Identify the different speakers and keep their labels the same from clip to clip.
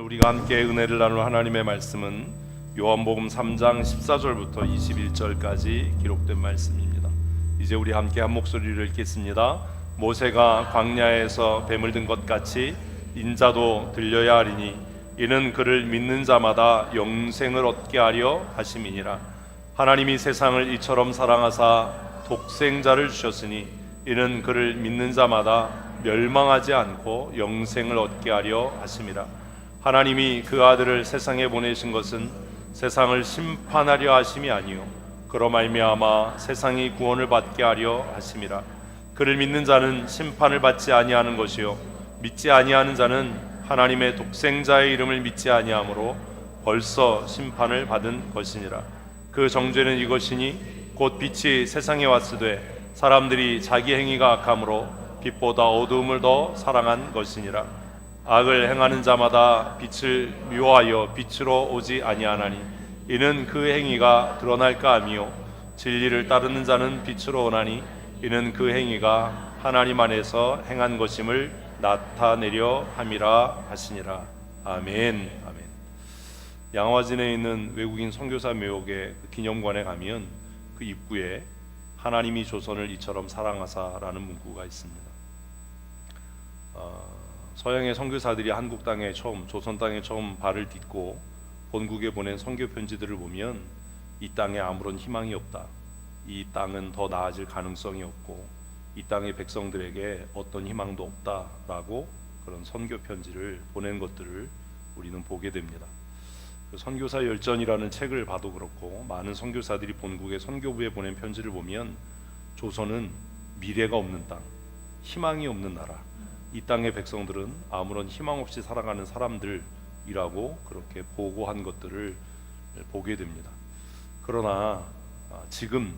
Speaker 1: 우리가 함께 은혜를 나눌 하나님의 말씀은 요한복음 3장 14절부터 21절까지 기록된 말씀입니다. 이제 우리 함께 한 목소리를 읽겠습니다. 모세가 광야에서 뱀을 든 것 같이 인자도 들려야 하리니 이는 그를 믿는 자마다 영생을 얻게 하려 하심이니라. 하나님이 세상을 이처럼 사랑하사 독생자를 주셨으니 이는 그를 믿는 자마다 멸망하지 않고 영생을 얻게 하려 하심이라. 하나님이 그 아들을 세상에 보내신 것은 세상을 심판하려 하심이 아니요 그로 말미암아 세상이 구원을 받게 하려 하심이라. 그를 믿는 자는 심판을 받지 아니하는 것이요 믿지 아니하는 자는 하나님의 독생자의 이름을 믿지 아니하므로 벌써 심판을 받은 것이니라. 그 정죄는 이것이니 곧 빛이 세상에 왔으되 사람들이 자기 행위가 악함으로 빛보다 어두움을 더 사랑한 것이니라. 악을 행하는 자마다 빛을 미워하여 빛으로 오지 아니하나니 이는 그 행위가 드러날까 하미요 진리를 따르는 자는 빛으로 오나니 이는 그 행위가 하나님 안에서 행한 것임을 나타내려 함이라 하시니라. 아멘. 아멘. 양화진에 있는 외국인 선교사 묘역의 기념관에 가면 그 입구에 하나님이 조선을 이처럼 사랑하사라는 문구가 있습니다. 서양의 선교사들이 한국 땅에 처음, 조선 땅에 처음 발을 딛고 본국에 보낸 선교 편지들을 보면 이 땅에 아무런 희망이 없다, 이 땅은 더 나아질 가능성이 없고 이 땅의 백성들에게 어떤 희망도 없다라고 그런 선교 편지를 보낸 것들을 우리는 보게 됩니다. 그 선교사 열전이라는 책을 봐도 그렇고 많은 선교사들이 본국의 선교부에 보낸 편지를 보면 조선은 미래가 없는 땅, 희망이 없는 나라, 이 땅의 백성들은 아무런 희망 없이 살아가는 사람들이라고 그렇게 보고한 것들을 보게 됩니다. 그러나 지금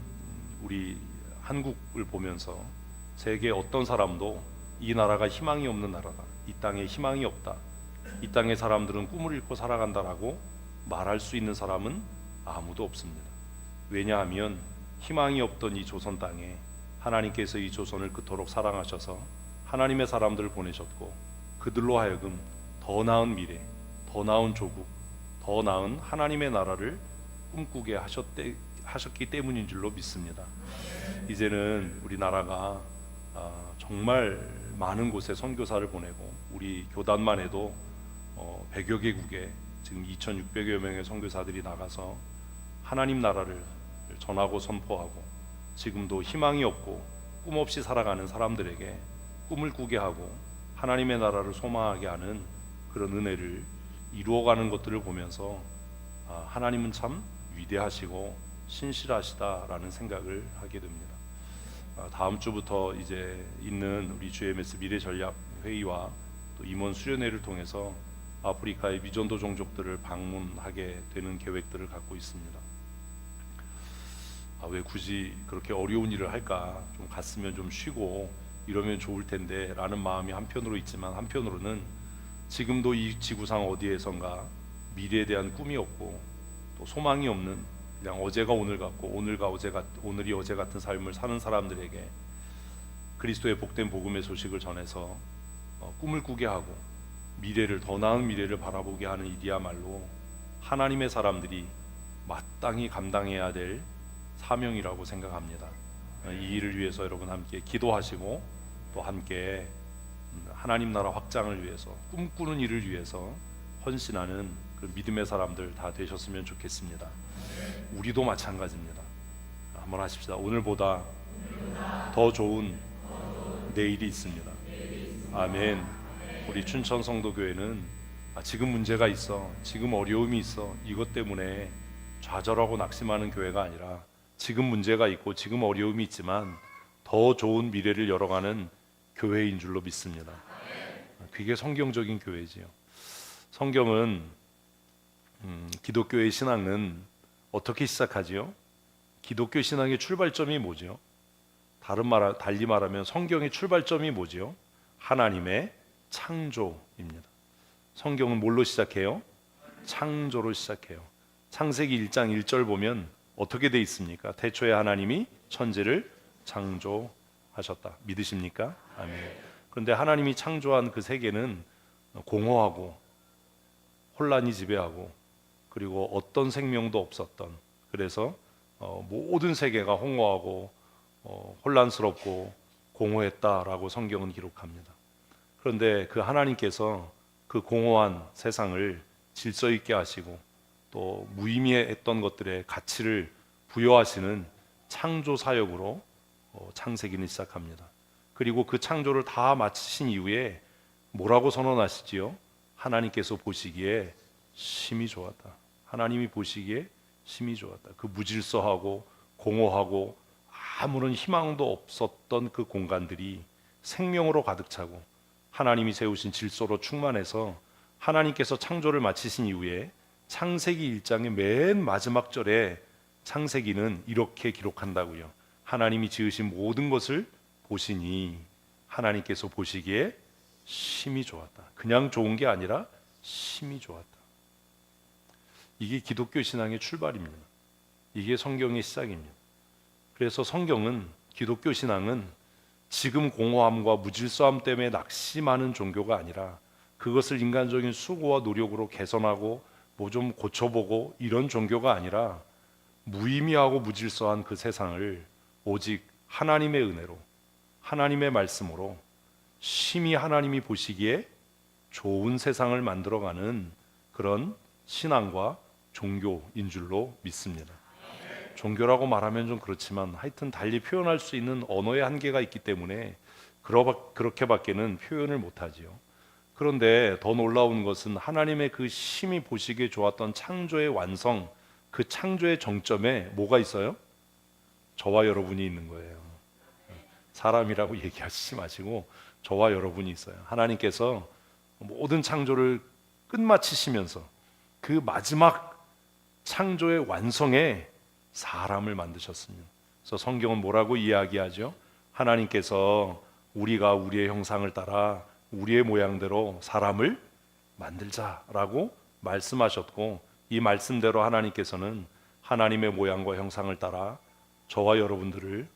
Speaker 1: 우리 한국을 보면서 세계 어떤 사람도 이 나라가 희망이 없는 나라다, 이 땅에 희망이 없다, 이 땅의 사람들은 꿈을 잃고 살아간다라고 말할 수 있는 사람은 아무도 없습니다. 왜냐하면 희망이 없던 이 조선 땅에 하나님께서 이 조선을 그토록 사랑하셔서 하나님의 사람들을 보내셨고 그들로 하여금 더 나은 미래, 더 나은 조국, 더 나은 하나님의 나라를 꿈꾸게 하셨기 때문인 줄로 믿습니다. 이제는 우리나라가 정말 많은 곳에 선교사를 보내고 우리 교단만 해도 100여 개국에 지금 2,600여 명의 선교사들이 나가서 하나님 나라를 전하고 선포하고 지금도 희망이 없고 꿈 없이 살아가는 사람들에게 꿈을 꾸게 하고 하나님의 나라를 소망하게 하는 그런 은혜를 이루어가는 것들을 보면서 하나님은 참 위대하시고 신실하시다라는 생각을 하게 됩니다. 다음 주부터 이제 있는 우리 GMS 미래전략회의와 또 임원 수련회를 통해서 아프리카의 미전도 종족들을 방문하게 되는 계획들을 갖고 있습니다. 왜 굳이 그렇게 어려운 일을 할까? 좀 갔으면 좀 쉬고 이러면 좋을 텐데 라는 마음이 한편으로 있지만 한편으로는 지금도 이 지구상 어디에선가 미래에 대한 꿈이 없고 또 소망이 없는 그냥 어제가 오늘 같고 오늘이 어제 같은 삶을 사는 사람들에게 그리스도의 복된 복음의 소식을 전해서 꿈을 꾸게 하고 미래를, 더 나은 미래를 바라보게 하는 일이야말로 하나님의 사람들이 마땅히 감당해야 될 사명이라고 생각합니다. 이 일을 위해서 여러분 함께 기도하시고 또 함께 하나님 나라 확장을 위해서 꿈꾸는 일을 위해서 헌신하는 그 믿음의 사람들 다 되셨으면 좋겠습니다. 우리도 마찬가지입니다. 한번 하십시다. 오늘보다 더 좋은 내일이 있습니다. 아멘. 우리 춘천 성도교회는 지금 문제가 있어, 지금 어려움이 있어, 이것 때문에 좌절하고 낙심하는 교회가 아니라 지금 문제가 있고 지금 어려움이 있지만 더 좋은 미래를 열어가는 교회인 줄로 믿습니다. 그게 성경적인 교회지요. 성경은 기독교의 신앙은 어떻게 시작하지요? 기독교 신앙의 출발점이 뭐죠? 달리 말하면 성경의 출발점이 뭐죠? 하나님의 창조입니다. 성경은 뭘로 시작해요? 창조로 시작해요. 창세기 1장 1절 보면 어떻게 돼 있습니까? 태초에 하나님이 천지를 창조하셨다. 믿으십니까? 아멘. 그런데 하나님이 창조한 그 세계는 공허하고 혼란이 지배하고 그리고 어떤 생명도 없었던, 그래서 모든 세계가 홍어하고 혼란스럽고 공허했다라고 성경은 기록합니다. 그런데 그 하나님께서 그 공허한 세상을 질서 있게 하시고 또 무의미했던 것들의 가치를 부여하시는 창조 사역으로 창세기는 시작합니다. 그리고 그 창조를 다 마치신 이후에 뭐라고 선언하시지요? 하나님께서 보시기에 심히 좋았다. 하나님이 보시기에 심히 좋았다. 그 무질서하고 공허하고 아무런 희망도 없었던 그 공간들이 생명으로 가득 차고 하나님이 세우신 질서로 충만해서 하나님께서 창조를 마치신 이후에 창세기 1장의 맨 마지막 절에 창세기는 이렇게 기록한다고요. 하나님이 지으신 모든 것을 보시니 하나님께서 보시기에 심히 좋았다. 그냥 좋은 게 아니라 심히 좋았다. 이게 기독교 신앙의 출발입니다. 이게 성경의 시작입니다. 그래서 성경은, 기독교 신앙은 지금 공허함과 무질서함 때문에 낙심하는 종교가 아니라 그것을 인간적인 수고와 노력으로 개선하고 뭐 좀 고쳐보고 이런 종교가 아니라 무의미하고 무질서한 그 세상을 오직 하나님의 은혜로, 하나님의 말씀으로 심히 하나님이 보시기에 좋은 세상을 만들어가는 그런 신앙과 종교인 줄로 믿습니다. 종교라고 말하면 좀 그렇지만 하여튼 달리 표현할 수 있는 언어의 한계가 있기 때문에 그렇게밖에는 표현을 못하지요. 그런데 더 놀라운 것은 하나님의 그 심히 보시기에 좋았던 창조의 완성, 그 창조의 정점에 뭐가 있어요? 저와 여러분이 있는 거예요. 사람이라고 얘기하시지 마시고 저와 여러분이 있어요. 하나님께서 모든 창조를 끝마치시면서 그 마지막 창조의 완성에 사람을 만드셨습니다. 그래서 성경은 뭐라고 이야기하죠? 하나님께서 우리가 우리의 형상을 따라 우리의 모양대로 사람을 만들자라고 말씀하셨고, 이 말씀대로 하나님께서는 하나님의 모양과 형상을 따라 저와 여러분들을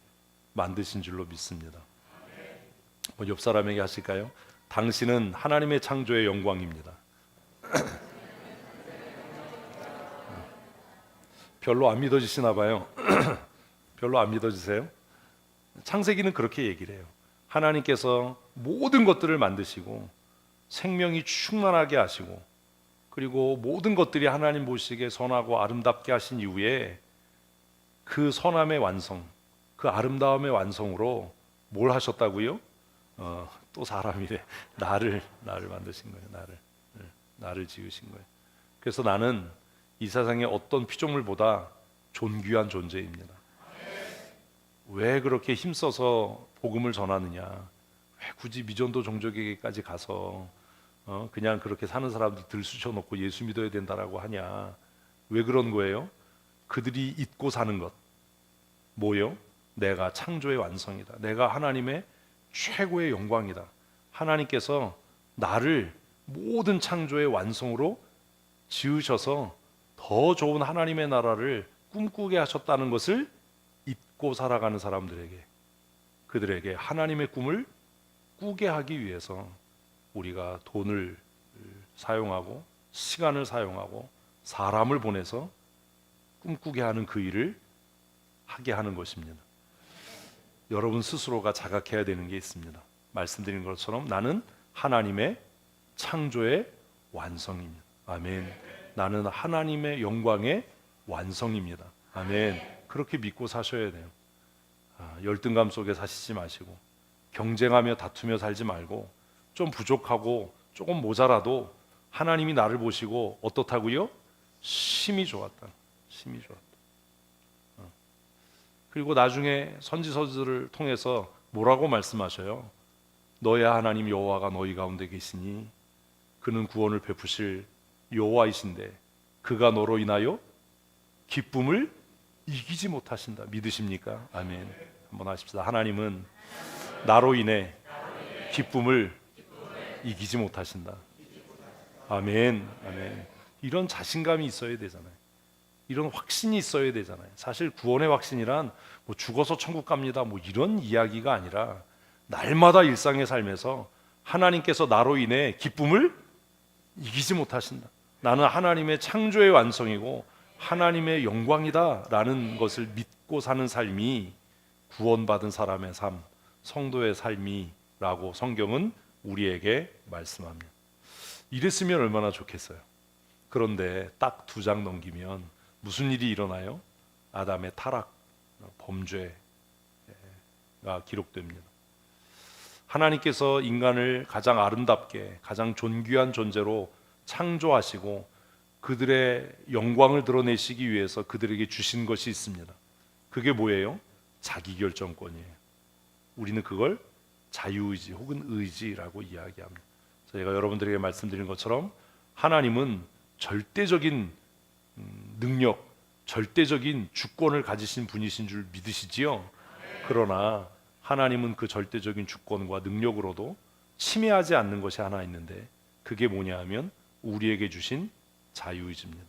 Speaker 1: 만드신 줄로 믿습니다. 옆 사람에게 하실까요? 당신은 하나님의 창조의 영광입니다. 별로 안 믿어지시나 봐요. 별로 안 믿어지세요? 창세기는 그렇게 얘기를 해요. 하나님께서 모든 것들을 만드시고 생명이 충만하게 하시고 그리고 모든 것들이 하나님 보시기에 선하고 아름답게 하신 이후에 그 선함의 완성, 그 아름다움의 완성으로 뭘 하셨다고요? 또 사람이래. 나를 만드신 거예요. 나를 지으신 거예요. 그래서 나는 이 세상의 어떤 피조물보다 존귀한 존재입니다. 왜 그렇게 힘써서 복음을 전하느냐? 왜 굳이 미전도 종족에게까지 가서 그냥 그렇게 사는 사람들 들쑤셔놓고 예수 믿어야 된다라고 하냐? 왜 그런 거예요? 그들이 잊고 사는 것 뭐요? 내가 창조의 완성이다. 내가 하나님의 최고의 영광이다. 하나님께서 나를 모든 창조의 완성으로 지으셔서 더 좋은 하나님의 나라를 꿈꾸게 하셨다는 것을 잊고 살아가는 사람들에게, 그들에게 하나님의 꿈을 꾸게 하기 위해서 우리가 돈을 사용하고 시간을 사용하고 사람을 보내서 꿈꾸게 하는 그 일을 하게 하는 것입니다. 여러분 스스로가 자각해야 되는 게 있습니다. 말씀드린 것처럼 나는 하나님의 창조의 완성입니다. 아멘. 나는 하나님의 영광의 완성입니다. 아멘. 그렇게 믿고 사셔야 돼요. 열등감 속에 사시지 마시고 경쟁하며 다투며 살지 말고 좀 부족하고 조금 모자라도 하나님이 나를 보시고 어떻다고요? 심히 좋았다. 심히 좋았다. 그리고 나중에 선지서들을 통해서 뭐라고 말씀하셔요? 너의 하나님 여호와가 너희 가운데 계시니 그는 구원을 베푸실 여호와이신데 그가 너로 인하여 기쁨을 이기지 못하신다. 믿으십니까? 아멘. 한번 하십시다. 하나님은 나로 인해 기쁨을 이기지 못하신다. 아멘. 아멘. 이런 자신감이 있어야 되잖아요. 이런 확신이 있어야 되잖아요. 사실 구원의 확신이란 뭐 죽어서 천국 갑니다 뭐 이런 이야기가 아니라 날마다 일상의 삶에서 하나님께서 나로 인해 기쁨을 이기지 못하신다. 나는 하나님의 창조의 완성이고 하나님의 영광이다라는 것을 믿고 사는 삶이 구원받은 사람의 삶, 성도의 삶이라고 성경은 우리에게 말씀합니다. 이랬으면 얼마나 좋겠어요. 그런데 딱 2장 넘기면 무슨 일이 일어나요? 아담의 타락, 범죄가 기록됩니다. 하나님께서 인간을 가장 아름답게, 가장 존귀한 존재로 창조하시고 그들의 영광을 드러내시기 위해서 그들에게 주신 것이 있습니다. 그게 뭐예요? 자기결정권이에요. 우리는 그걸 자유의지 혹은 의지라고 이야기합니다. 제가 여러분들에게 말씀드린 것처럼 하나님은 절대적인 능력, 절대적인 주권을 가지신 분이신 줄 믿으시지요? 그러나 하나님은 그 절대적인 주권과 능력으로도 침해하지 않는 것이 하나 있는데 그게 뭐냐 하면 우리에게 주신 자유의지입니다.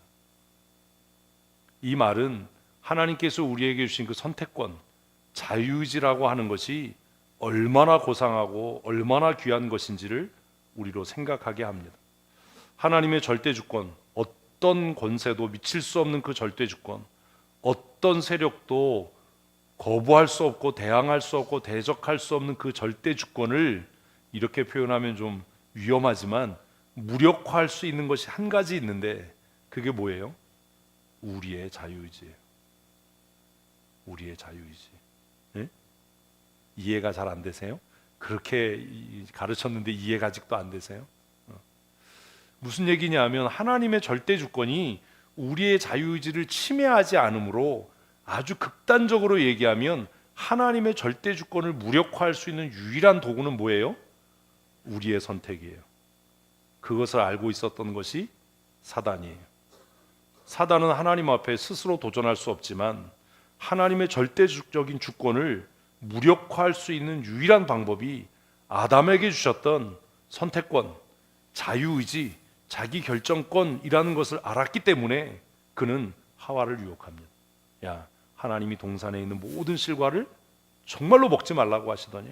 Speaker 1: 이 말은 하나님께서 우리에게 주신 그 선택권, 자유의지라고 하는 것이 얼마나 고상하고 얼마나 귀한 것인지를 우리로 생각하게 합니다. 하나님의 절대주권, 어떤 권세도 미칠 수 없는 그 절대주권, 어떤 세력도 거부할 수 없고 대항할 수 없고 대적할 수 없는 그 절대주권을 이렇게 표현하면 좀 위험하지만 무력화할 수 있는 것이 한 가지 있는데 그게 뭐예요? 우리의 자유의지예요. 우리의 자유의지. 네? 이해가 잘 안 되세요? 그렇게 가르쳤는데 이해가 아직도 안 되세요? 무슨 얘기냐 하면 하나님의 절대주권이 우리의 자유의지를 침해하지 않으므로 아주 극단적으로 얘기하면 하나님의 절대주권을 무력화할 수 있는 유일한 도구는 뭐예요? 우리의 선택이에요. 그것을 알고 있었던 것이 사단이에요. 사단은 하나님 앞에 스스로 도전할 수 없지만 하나님의 절대적인 주권을 무력화할 수 있는 유일한 방법이 아담에게 주셨던 선택권, 자유의지, 자기 결정권이라는 것을 알았기 때문에 그는 하와를 유혹합니다. 야, 하나님이 동산에 있는 모든 실과를 정말로 먹지 말라고 하시더니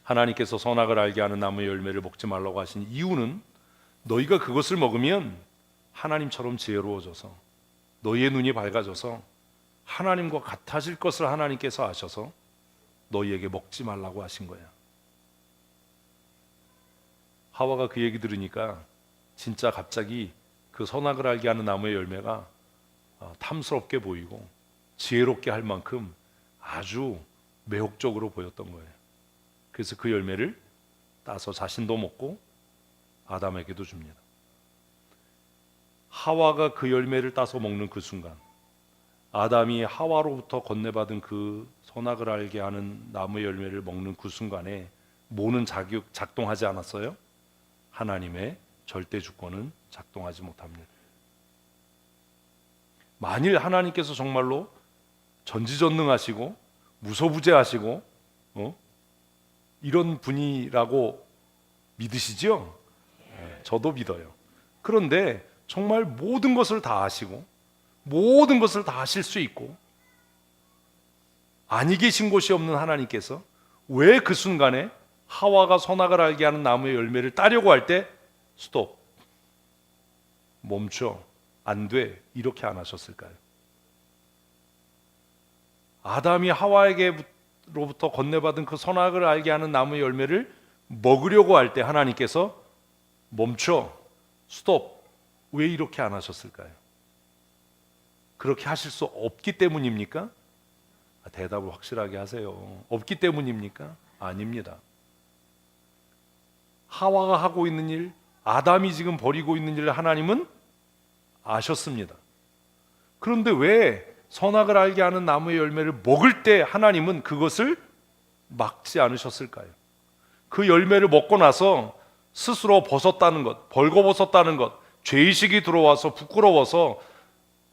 Speaker 1: 하나님께서 선악을 알게 하는 나무의 열매를 먹지 말라고 하신 이유는 너희가 그것을 먹으면 하나님처럼 지혜로워져서 너희의 눈이 밝아져서 하나님과 같아질 것을 하나님께서 아셔서 너희에게 먹지 말라고 하신 거야. 하와가 그 얘기 들으니까 진짜 갑자기 그 선악을 알게 하는 나무의 열매가 탐스럽게 보이고 지혜롭게 할 만큼 아주 매혹적으로 보였던 거예요. 그래서 그 열매를 따서 자신도 먹고 아담에게도 줍니다. 하와가 그 열매를 따서 먹는 그 순간 아담이 하와로부터 건네받은 그 선악을 알게 하는 나무의 열매를 먹는 그 순간에 뭐는 작동하지 않았어요? 하나님의 절대 주권은 작동하지 못합니다. 만일 하나님께서 정말로 전지전능하시고 무소부재하시고 이런 분이라고 믿으시죠? 네, 저도 믿어요. 그런데 정말 모든 것을 다 아시고 모든 것을 다 하실 수 있고 아니 계신 곳이 없는 하나님께서 왜 그 순간에 하와가 선악을 알게 하는 나무의 열매를 따려고 할 때 스톱, 멈춰, 안 돼, 이렇게 안 하셨을까요? 아담이 하와에게로부터 건네받은 그 선악을 알게 하는 나무의 열매를 먹으려고 할 때 하나님께서 멈춰, 스톱, 왜 이렇게 안 하셨을까요? 그렇게 하실 수 없기 때문입니까? 대답을 확실하게 하세요. 없기 때문입니까? 아닙니다. 하와가 하고 있는 일, 아담이 지금 벌이고 있는 일을 하나님은 아셨습니다. 그런데 왜 선악을 알게 하는 나무의 열매를 먹을 때 하나님은 그것을 막지 않으셨을까요? 그 열매를 먹고 나서 스스로 벗었다는 것, 벌거벗었다는 것, 죄의식이 들어와서 부끄러워서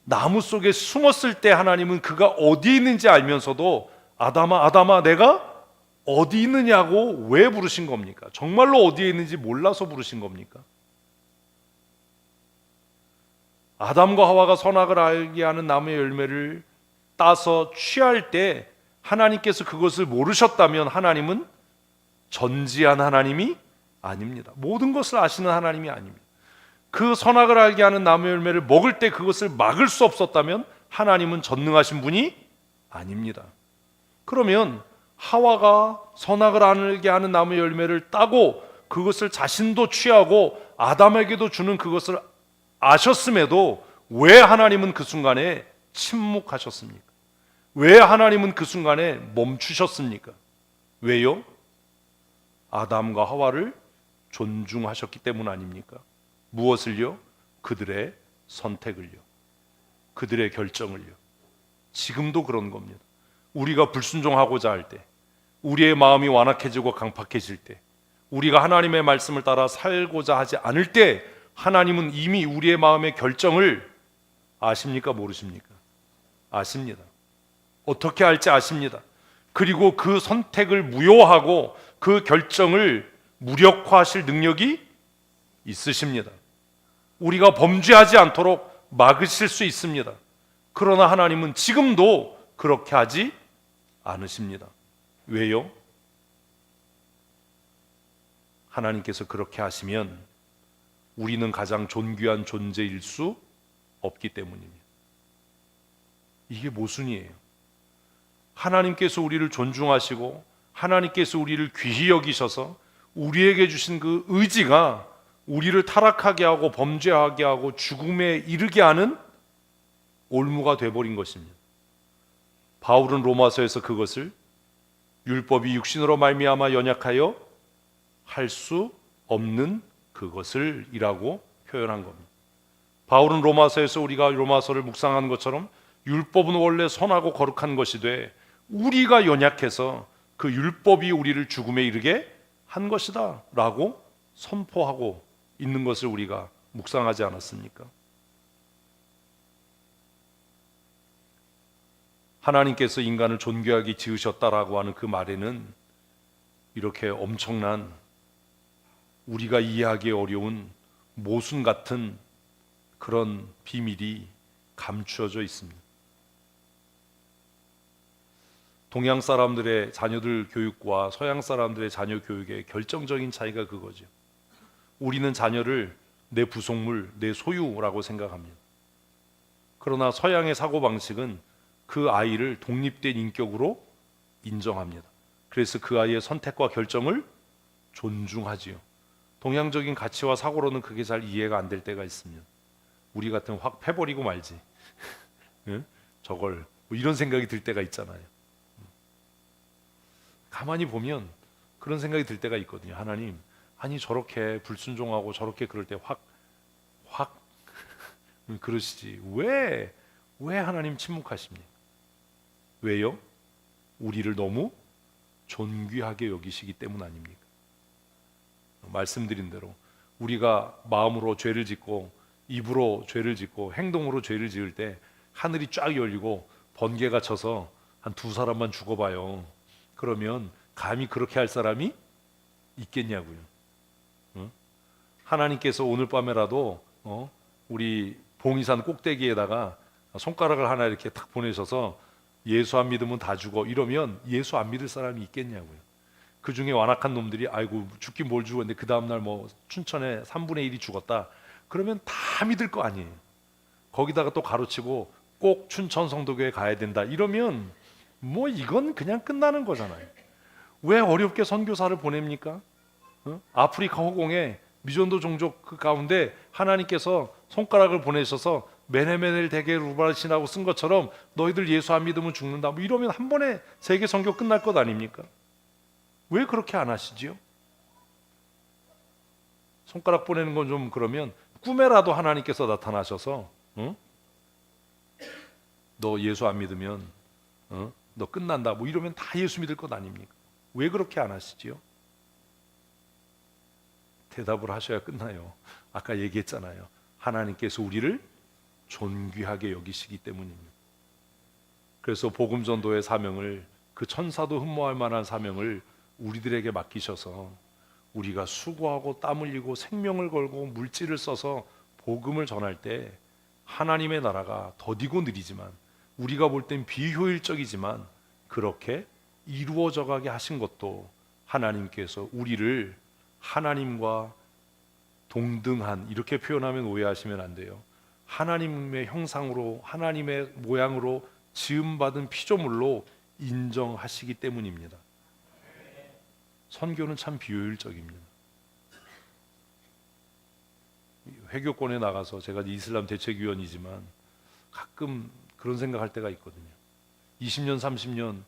Speaker 1: 나무 속에 숨었을 때 하나님은 그가 어디 있는지 알면서도 아담아, 아담아, 내가 어디 있느냐고 왜 부르신 겁니까? 정말로 어디에 있는지 몰라서 부르신 겁니까? 아담과 하와가 선악을 알게 하는 나무의 열매를 따서 취할 때 하나님께서 그것을 모르셨다면 하나님은 전지한 하나님이 아닙니다. 모든 것을 아시는 하나님이 아닙니다. 그 선악을 알게 하는 나무 열매를 먹을 때 그것을 막을 수 없었다면 하나님은 전능하신 분이 아닙니다. 그러면 하와가 선악을 알게 하는 나무 열매를 따고 그것을 자신도 취하고 아담에게도 주는 그것을 아셨음에도 왜 하나님은 그 순간에 침묵하셨습니까? 왜 하나님은 그 순간에 멈추셨습니까? 왜요? 아담과 하와를 존중하셨기 때문 아닙니까? 무엇을요? 그들의 선택을요, 그들의 결정을요. 지금도 그런 겁니다. 우리가 불순종하고자 할 때, 우리의 마음이 완악해지고 강팍해질 때, 우리가 하나님의 말씀을 따라 살고자 하지 않을 때 하나님은 이미 우리의 마음의 결정을 아십니까? 모르십니까? 아십니다. 어떻게 할지 아십니다. 그리고 그 선택을 무효하고 그 결정을 무력화하실 능력이 있으십니다. 우리가 범죄하지 않도록 막으실 수 있습니다. 그러나 하나님은 지금도 그렇게 하지 않으십니다. 왜요? 하나님께서 그렇게 하시면 우리는 가장 존귀한 존재일 수 없기 때문입니다. 이게 모순이에요. 하나님께서 우리를 존중하시고 하나님께서 우리를 귀히 여기셔서 우리에게 주신 그 의지가 우리를 타락하게 하고 범죄하게 하고 죽음에 이르게 하는 올무가 되어버린 것입니다. 바울은 로마서에서 그것을 율법이 육신으로 말미암아 연약하여 할 수 없는 그것을 이라고 표현한 겁니다. 바울은 로마서에서 우리가 로마서를 묵상하는 것처럼 율법은 원래 선하고 거룩한 것이 돼 우리가 연약해서 그 율법이 우리를 죽음에 이르게 한 것이다 라고 선포하고 있는 것을 우리가 묵상하지 않았습니까? 하나님께서 인간을 존귀하게 지으셨다라고 하는 그 말에는 이렇게 엄청난 우리가 이해하기 어려운 모순 같은 그런 비밀이 감추어져 있습니다. 동양 사람들의 자녀들 교육과 서양 사람들의 자녀 교육의 결정적인 차이가 그거죠. 우리는 자녀를 내 부속물, 내 소유라고 생각합니다. 그러나 서양의 사고방식은 그 아이를 독립된 인격으로 인정합니다. 그래서 그 아이의 선택과 결정을 존중하지요. 동양적인 가치와 사고로는 그게 잘 이해가 안 될 때가 있습니다. 우리 같으면 확 패버리고 말지. 응? 저걸 뭐 이런 생각이 들 때가 있잖아요. 가만히 보면 그런 생각이 들 때가 있거든요. 하나님, 아니 저렇게 불순종하고 저렇게 그럴 때 확 그러시지. 왜 하나님 침묵하십니까? 왜요? 우리를 너무 존귀하게 여기시기 때문 아닙니까? 말씀드린 대로 우리가 마음으로 죄를 짓고 입으로 죄를 짓고 행동으로 죄를 지을 때 하늘이 쫙 열리고 번개가 쳐서 한 두 사람만 죽어봐요. 그러면 감히 그렇게 할 사람이 있겠냐고요. 하나님께서 오늘 밤에라도 우리 봉이산 꼭대기에다가 손가락을 하나 이렇게 탁 보내셔서 예수 안 믿으면 다 죽어 이러면 예수 안 믿을 사람이 있겠냐고요. 그 중에 완악한 놈들이 아이고 죽긴 뭘 죽었는데 그 다음날 뭐 춘천에 3분의 1이 죽었다 그러면 다 믿을 거 아니에요. 거기다가 또 가로치고 꼭 춘천 성도교회 가야 된다 이러면 뭐 이건 그냥 끝나는 거잖아요. 왜 어렵게 선교사를 보냅니까? 아프리카 허공에 미전도 종족 그 가운데 하나님께서 손가락을 보내셔서 메네메넬 대게 루바르시나고 쓴 것처럼 너희들 예수 안 믿으면 죽는다 뭐 이러면 한 번에 세계 선교 끝날 것 아닙니까? 왜 그렇게 안 하시지요? 손가락 보내는 건 좀 그러면 꿈에라도 하나님께서 나타나셔서 너 예수 안 믿으면 너 끝난다 뭐 이러면 다 예수 믿을 것 아닙니까? 왜 그렇게 안 하시지요? 대답을 하셔야 끝나요. 아까 얘기했잖아요. 하나님께서 우리를 존귀하게 여기시기 때문입니다. 그래서 복음 전도의 사명을 그 천사도 흠모할 만한 사명을 우리들에게 맡기셔서 우리가 수고하고 땀 흘리고 생명을 걸고 물질을 써서 복음을 전할 때 하나님의 나라가 더디고 느리지만 우리가 볼 땐 비효율적이지만 그렇게 이루어져 가게 하신 것도 하나님께서 우리를 하나님과 동등한, 이렇게 표현하면 오해하시면 안 돼요. 하나님의 형상으로, 하나님의 모양으로 지음받은 피조물로 인정하시기 때문입니다. 선교는 참 비효율적입니다. 회교권에 나가서, 제가 이슬람 대책위원이지만 가끔 그런 생각할 때가 있거든요. 20년 30년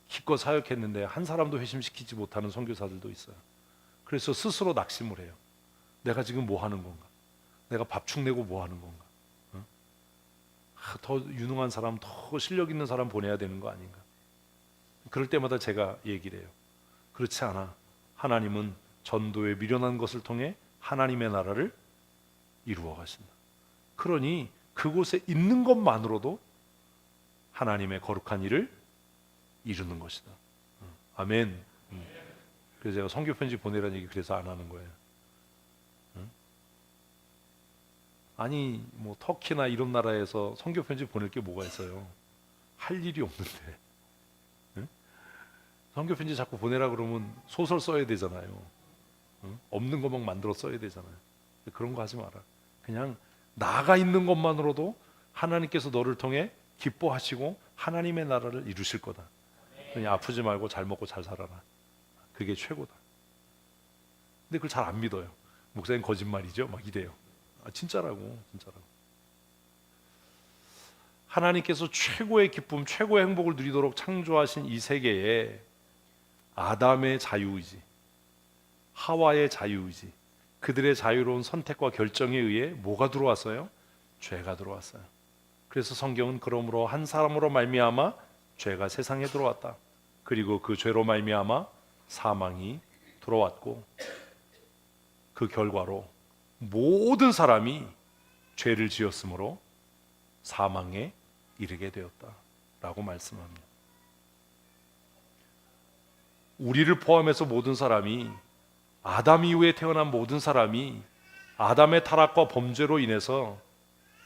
Speaker 1: 기껏 사역했는데 한 사람도 회심시키지 못하는 선교사들도 있어요. 그래서 스스로 낙심을 해요. 내가 지금 뭐 하는 건가? 내가 밥축 내고 뭐 하는 건가? 더 유능한 사람, 더 실력 있는 사람 보내야 되는 거 아닌가? 그럴 때마다 제가 얘기를 해요. 그렇지 않아. 하나님은 전도에 미련한 것을 통해 하나님의 나라를 이루어 가신다. 그러니 그곳에 있는 것만으로도 하나님의 거룩한 일을 이루는 것이다. 아멘. 그래서 제가 선교 편지 보내라는 얘기 그래서 안 하는 거예요. 아니 뭐 터키나 이런 나라에서 선교 편지 보낼 게 뭐가 있어요? 할 일이 없는데. 선교 편지 자꾸 보내라 그러면 소설 써야 되잖아요. 없는 거 막 만들어 써야 되잖아요. 그런 거 하지 마라. 그냥 나가 있는 것만으로도 하나님께서 너를 통해 기뻐하시고 하나님의 나라를 이루실 거다. 그냥 아프지 말고 잘 먹고 잘 살아라. 그게 최고다. 근데 그걸 잘 안 믿어요. 목사님 거짓말이죠? 막 이래요. 진짜라고, 진짜라고. 하나님께서 최고의 기쁨, 최고의 행복을 누리도록 창조하신 이 세계에 아담의 자유의지, 하와의 자유의지, 그들의 자유로운 선택과 결정에 의해 뭐가 들어왔어요? 죄가 들어왔어요. 그래서 성경은 그러므로 한 사람으로 말미암아 죄가 세상에 들어왔다. 그리고 그 죄로 말미암아 사망이 들어왔고, 그 결과로 모든 사람이 죄를 지었으므로 사망에 이르게 되었다라고 말씀합니다. 우리를 포함해서 모든 사람이, 아담 이후에 태어난 모든 사람이 아담의 타락과 범죄로 인해서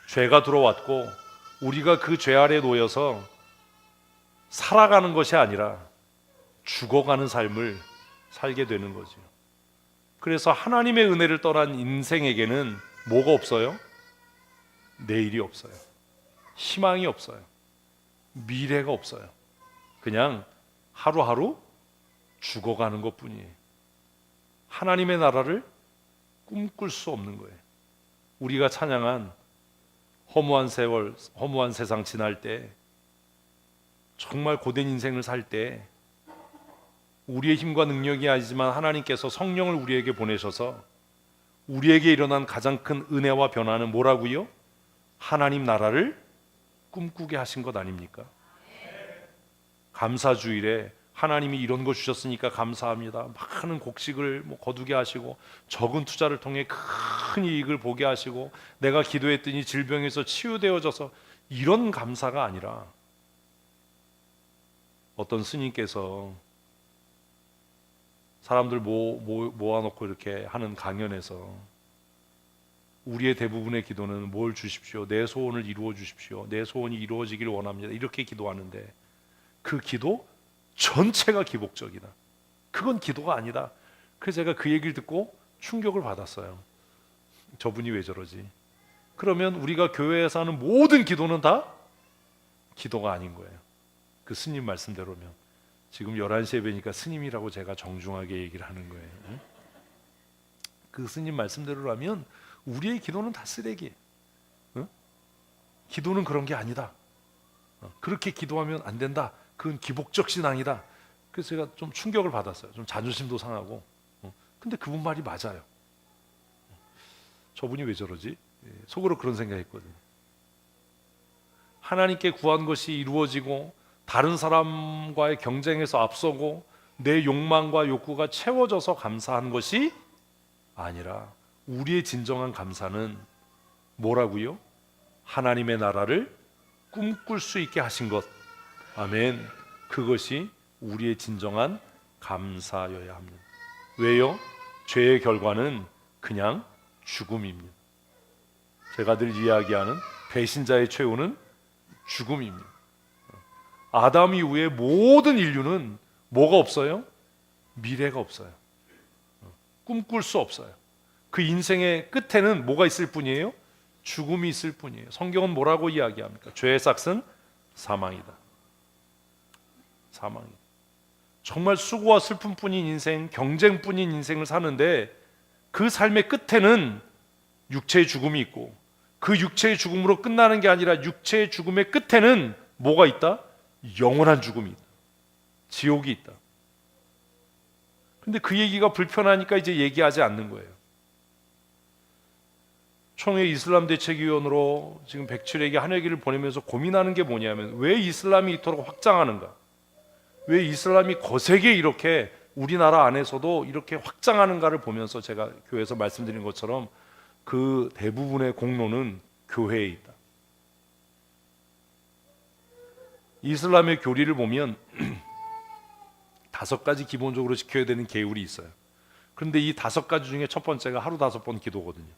Speaker 1: 죄가 들어왔고, 우리가 그 죄 아래 놓여서 살아가는 것이 아니라 죽어가는 삶을 살게 되는 거죠. 그래서 하나님의 은혜를 떠난 인생에게는 뭐가 없어요? 내일이 없어요. 희망이 없어요. 미래가 없어요. 그냥 하루하루 죽어가는 것뿐이에요. 하나님의 나라를 꿈꿀 수 없는 거예요. 우리가 찬양한 허무한 세월, 허무한 세상 지날 때, 정말 고된 인생을 살 때 우리의 힘과 능력이 아니지만 하나님께서 성령을 우리에게 보내셔서 우리에게 일어난 가장 큰 은혜와 변화는 뭐라고요? 하나님 나라를 꿈꾸게 하신 것 아닙니까? 감사주일에 하나님이 이런 거 주셨으니까 감사합니다. 많은 곡식을 거두게 하시고, 적은 투자를 통해 큰 이익을 보게 하시고, 내가 기도했더니 질병에서 치유되어져서, 이런 감사가 아니라, 어떤 스님께서 사람들 모아놓고 이렇게 하는 강연에서 우리의 대부분의 기도는 뭘 주십시오, 내 소원을 이루어 주십시오, 내 소원이 이루어지길 원합니다, 이렇게 기도하는데 그 기도 전체가 기복적이다. 그건 기도가 아니다. 그래서 제가 그 얘기를 듣고 충격을 받았어요. 저분이 왜 저러지? 그러면 우리가 교회에서 하는 모든 기도는 다 기도가 아닌 거예요. 그 스님 말씀대로면. 지금 11시에 뵈니까 스님이라고 제가 정중하게 얘기를 하는 거예요. 그 스님 말씀대로라면 우리의 기도는 다 쓰레기예요. 기도는 그런 게 아니다. 그렇게 기도하면 안 된다. 그건 기복적 신앙이다. 그래서 제가 좀 충격을 받았어요. 좀 자존심도 상하고. 근데 그분 말이 맞아요. 저분이 왜 저러지? 속으로 그런 생각했거든요. 하나님께 구한 것이 이루어지고, 다른 사람과의 경쟁에서 앞서고, 내 욕망과 욕구가 채워져서 감사한 것이 아니라, 우리의 진정한 감사는 뭐라고요? 하나님의 나라를 꿈꿀 수 있게 하신 것. 아멘. 그것이 우리의 진정한 감사여야 합니다. 왜요? 죄의 결과는 그냥 죽음입니다. 제가 늘 이야기하는 배신자의 최후는 죽음입니다. 아담 이후에 모든 인류는 뭐가 없어요? 미래가 없어요. 꿈꿀 수 없어요. 그 인생의 끝에는 뭐가 있을 뿐이에요? 죽음이 있을 뿐이에요. 성경은 뭐라고 이야기합니까? 죄의 삭은 사망이다. 사망이다. 정말 수고와 슬픔뿐인 인생, 경쟁뿐인 인생을 사는데 그 삶의 끝에는 육체의 죽음이 있고, 그 육체의 죽음으로 끝나는 게 아니라 육체의 죽음의 끝에는 뭐가 있다? 영원한 죽음이 있다. 지옥이 있다. 근데 그 얘기가 불편하니까 이제 얘기하지 않는 거예요. 총회 이슬람 대책위원으로 지금 107에게 한 회기를 보내면서 고민하는 게 뭐냐면, 왜 이슬람이 이토록 확장하는가? 왜 이슬람이 거세게 이렇게 우리나라 안에서도 이렇게 확장하는가를 보면서 제가 교회에서 말씀드린 것처럼 그 대부분의 공로는 교회에 있다. 이슬람의 교리를 보면 5가지 기본적으로 지켜야 되는 계율이 있어요. 그런데 이 5가지 중에 첫 번째가 하루 5번 기도거든요.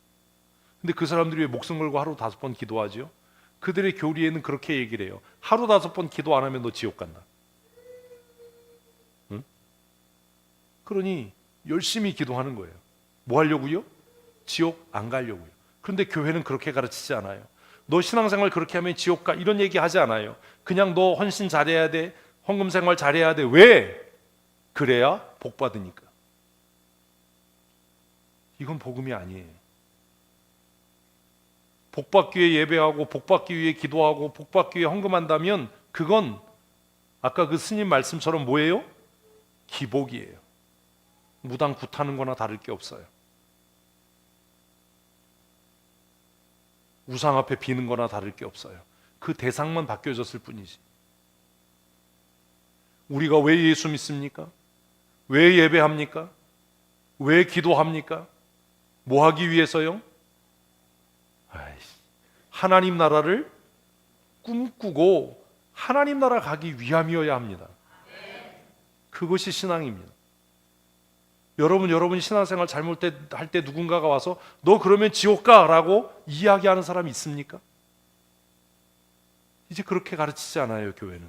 Speaker 1: 근데 그 사람들이 왜 목숨 걸고 하루 5번 기도하지요? 그들의 교리에는 그렇게 얘기를 해요. 하루 5번 기도 안 하면 너 지옥 간다. 응? 그러니 열심히 기도하는 거예요. 뭐 하려고요? 지옥 안 가려고요. 그런데 교회는 그렇게 가르치지 않아요. 너 신앙생활 그렇게 하면 지옥 가, 이런 얘기 하지 않아요. 그냥 너 헌신 잘해야 돼, 헌금 생활 잘해야 돼. 왜? 그래야 복 받으니까. 이건 복음이 아니에요. 복 받기 위해 예배하고 복 받기 위해 기도하고 복 받기 위해 헌금한다면 그건 아까 그 스님 말씀처럼 뭐예요? 기복이에요. 무당 굿하는 거나 다를 게 없어요. 우상 앞에 비는 거나 다를 게 없어요. 그 대상만 바뀌어졌을 뿐이지. 우리가 왜 예수 믿습니까? 왜 예배합니까? 왜 기도합니까? 뭐 하기 위해서요? 하나님 나라를 꿈꾸고 하나님 나라 가기 위함이어야 합니다. 그것이 신앙입니다. 여러분이 신앙생활 잘못할 때 누군가가 와서 너 그러면 지옥 가라고 이야기하는 사람이 있습니까? 이제 그렇게 가르치지 않아요. 교회는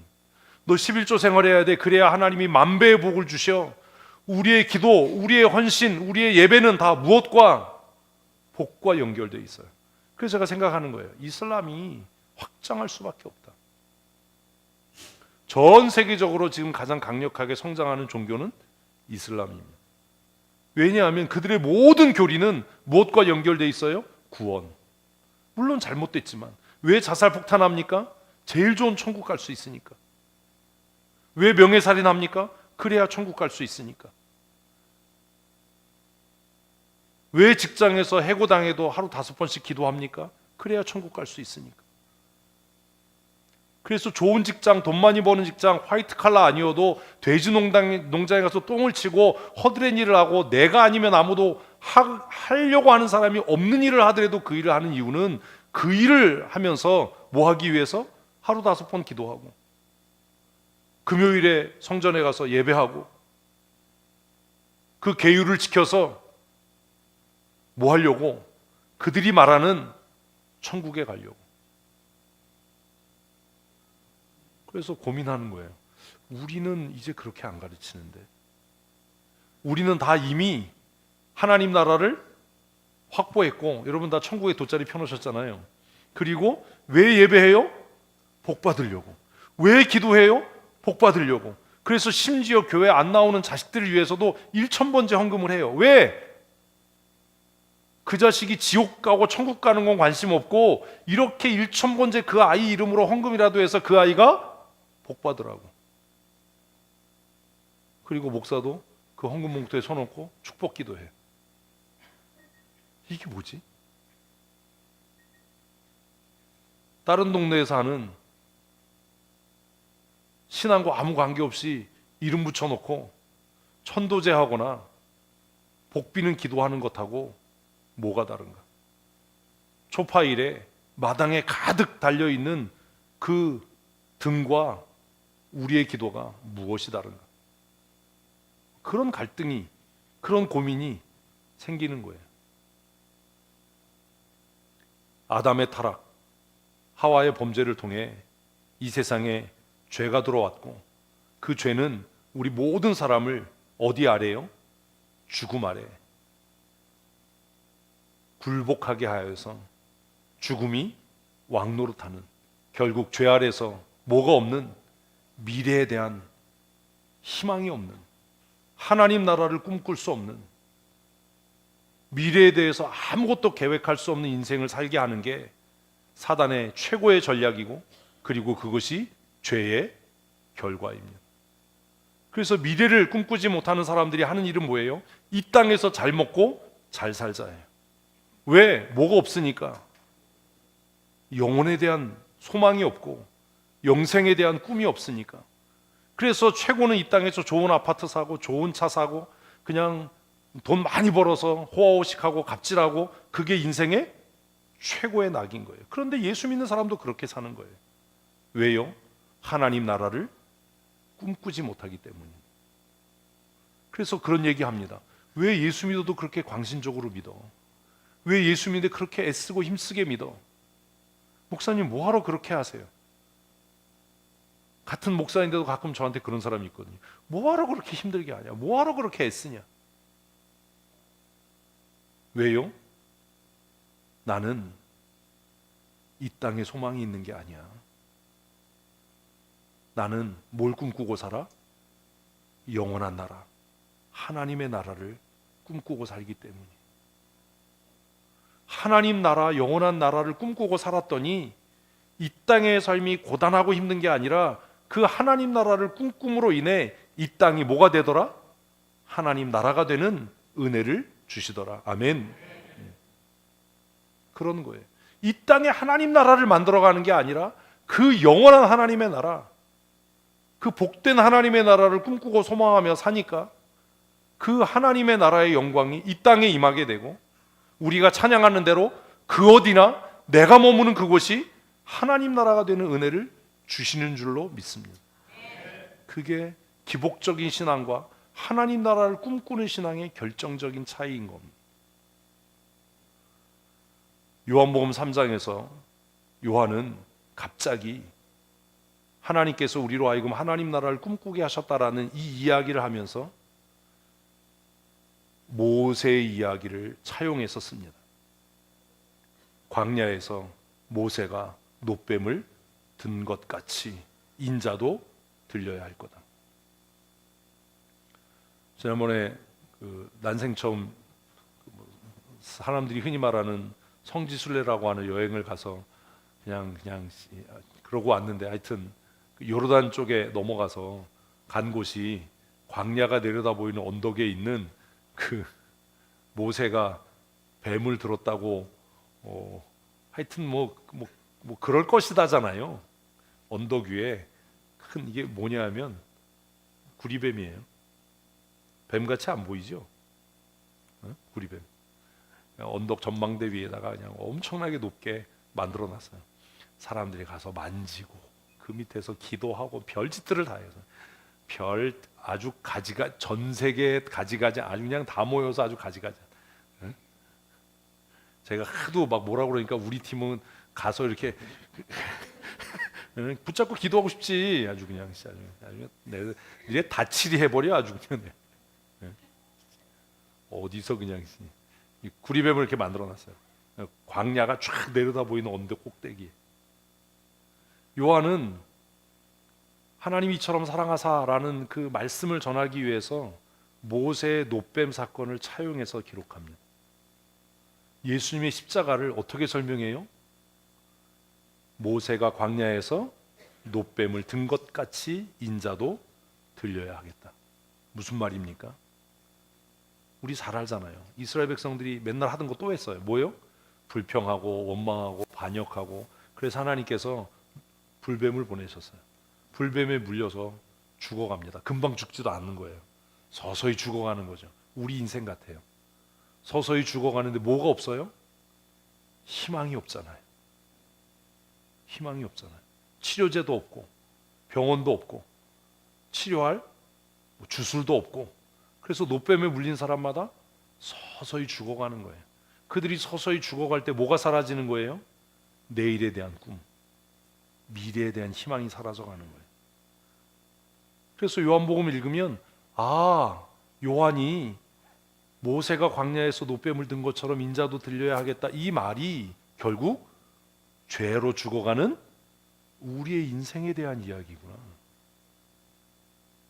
Speaker 1: 너 11조 생활해야 돼. 그래야 하나님이 만배의 복을 주셔. 우리의 기도, 우리의 헌신, 우리의 예배는 다 무엇과? 복과 연결되어 있어요. 그래서 제가 생각하는 거예요. 이슬람이 확장할 수밖에 없다. 전 세계적으로 지금 가장 강력하게 성장하는 종교는 이슬람입니다. 왜냐하면 그들의 모든 교리는 무엇과 연결되어 있어요? 구원. 물론 잘못됐지만 왜 자살 폭탄합니까? 제일 좋은 천국 갈 수 있으니까. 왜 명예살인합니까? 그래야 천국 갈 수 있으니까. 왜 직장에서 해고당해도 하루 5번씩 기도합니까? 그래야 천국 갈 수 있으니까. 그래서 좋은 직장, 돈 많이 버는 직장, 화이트 칼라 아니어도 돼지 농장에 가서 똥을 치고 허드렛 일을 하고 내가 아니면 아무도 하려고 하는 사람이 없는 일을 하더라도 그 일을 하는 이유는 그 일을 하면서 뭐 하기 위해서? 하루 5번 기도하고 금요일에 성전에 가서 예배하고 그 계율을 지켜서 뭐 하려고? 그들이 말하는 천국에 가려고. 그래서 고민하는 거예요. 우리는 이제 그렇게 안 가르치는데, 우리는 다 이미 하나님 나라를 확보했고, 여러분 다 천국에 돗자리 펴놓으셨잖아요. 그리고 왜 예배해요? 복 받으려고. 왜 기도해요? 복 받으려고. 그래서 심지어 교회 안 나오는 자식들을 위해서도 1,000번째 헌금을 해요. 왜? 그 자식이 지옥 가고 천국 가는 건 관심 없고 이렇게 1,000번째 그 아이 이름으로 헌금이라도 해서 그 아이가 복 받으라고. 그리고 목사도 그 헌금 봉투에 손놓고 축복 기도해. 이게 뭐지? 다른 동네에 사는 신앙과 아무 관계없이 이름 붙여놓고 천도제하거나 복비는 기도하는 것하고 뭐가 다른가? 초파일에 마당에 가득 달려있는 그 등과 우리의 기도가 무엇이 다른가? 그런 갈등이, 그런 고민이 생기는 거예요. 아담의 타락, 하와의 범죄를 통해 이 세상에 죄가 들어왔고 그 죄는 우리 모든 사람을 어디 아래요? 죽음 아래, 굴복하게 하여서 죽음이 왕노릇하는, 결국 죄 아래서 뭐가 없는, 미래에 대한 희망이 없는, 하나님 나라를 꿈꿀 수 없는, 미래에 대해서 아무것도 계획할 수 없는 인생을 살게 하는 게 사단의 최고의 전략이고, 그리고 그것이 죄의 결과입니다. 그래서 미래를 꿈꾸지 못하는 사람들이 하는 일은 뭐예요? 이 땅에서 잘 먹고 잘 살자예요. 왜? 뭐가 없으니까. 영혼에 대한 소망이 없고 영생에 대한 꿈이 없으니까. 그래서 최고는 이 땅에서 좋은 아파트 사고 좋은 차 사고 그냥 돈 많이 벌어서 호화호식하고 갑질하고, 그게 인생의 최고의 낙인 거예요. 그런데 예수 믿는 사람도 그렇게 사는 거예요. 왜요? 하나님 나라를 꿈꾸지 못하기 때문입니다. 그래서 그런 얘기합니다. 왜 예수 믿어도 그렇게 광신적으로 믿어? 왜 예수 믿는데 그렇게 애쓰고 힘쓰게 믿어? 목사님 뭐하러 그렇게 하세요? 같은 목사인데도 가끔 저한테 그런 사람이 있거든요. 뭐하러 그렇게 힘들게 하냐? 뭐하러 그렇게 애쓰냐? 왜요? 나는 이 땅에 소망이 있는 게 아니야. 나는 뭘 꿈꾸고 살아? 영원한 나라, 하나님의 나라를 꿈꾸고 살기 때문에. 하나님 나라, 영원한 나라를 꿈꾸고 살았더니 이 땅의 삶이 고단하고 힘든 게 아니라 그 하나님 나라를 꿈꿈으로 인해 이 땅이 뭐가 되더라? 하나님 나라가 되는 은혜를 주시더라. 아멘. 그런 거예요. 이 땅에 하나님 나라를 만들어가는 게 아니라 그 영원한 하나님의 나라, 그 복된 하나님의 나라를 꿈꾸고 소망하며 사니까 그 하나님의 나라의 영광이 이 땅에 임하게 되고, 우리가 찬양하는 대로 그 어디나 내가 머무는 그곳이 하나님 나라가 되는 은혜를 주시는 줄로 믿습니다. 그게 기복적인 신앙과 하나님 나라를 꿈꾸는 신앙의 결정적인 차이인 겁니다. 요한복음 3장에서 요한은 갑자기 하나님께서 우리로 하여금 하나님 나라를 꿈꾸게 하셨다라는 이 이야기를 하면서 모세의 이야기를 차용해서 씁니다. 광야에서 모세가 놋뱀을 든 것 같이 인자도 들려야 할 거다. 지난번에 난생 처음 사람들이 흔히 말하는 성지순례라고 하는 여행을 가서 그냥 그러고 왔는데, 하여튼 요르단 쪽에 넘어가서 간 곳이 광야가 내려다 보이는 언덕에 있는 그 모세가 뱀을 들었다고 하여튼 뭐 그럴 것이다잖아요. 언덕 위에 큰, 이게 뭐냐 하면 구리뱀이에요. 뱀같이 안 보이죠? 구리뱀. 언덕 전망대 위에다가 그냥 엄청나게 높게 만들어 놨어요. 사람들이 가서 만지고 그 밑에서 기도하고 별짓들을 다 해서, 별 아주 가지가, 전 세계 가지가지 아주 그냥 다 모여서 아주 가지가지. 제가 하도 막 뭐라 그러니까 우리 팀은 가서 이렇게 붙잡고 기도하고 싶지. 아주 그냥 아주 이제 다치리 해버려 아주 그냥. 어디서 그냥 구리뱀을 이렇게 만들어놨어요. 광야가 쫙 내려다 보이는 언덕 꼭대기. 요한은 하나님이 이처럼 사랑하사라는 그 말씀을 전하기 위해서 모세의 놋뱀 사건을 차용해서 기록합니다. 예수님의 십자가를 어떻게 설명해요? 모세가 광야에서 놋뱀을 든 것 같이 인자도 들려야 하겠다. 무슨 말입니까? 우리 잘 알잖아요. 이스라엘 백성들이 맨날 하던 거 또 했어요. 뭐요? 불평하고 원망하고 반역하고. 그래서 하나님께서 불뱀을 보내셨어요. 불뱀에 물려서 죽어갑니다. 금방 죽지도 않는 거예요. 서서히 죽어가는 거죠. 우리 인생 같아요. 서서히 죽어가는데 뭐가 없어요? 희망이 없잖아요. 희망이 없잖아요. 치료제도 없고 병원도 없고 치료할 주술도 없고. 그래서 놋뱀에 물린 사람마다 서서히 죽어가는 거예요. 그들이 서서히 죽어갈 때 뭐가 사라지는 거예요? 내일에 대한 꿈, 미래에 대한 희망이 사라져가는 거예요. 그래서 요한복음을 읽으면 요한이 모세가 광야에서 노뱀을 든 것처럼 인자도 들려야 하겠다. 이 말이 결국 죄로 죽어가는 우리의 인생에 대한 이야기구나.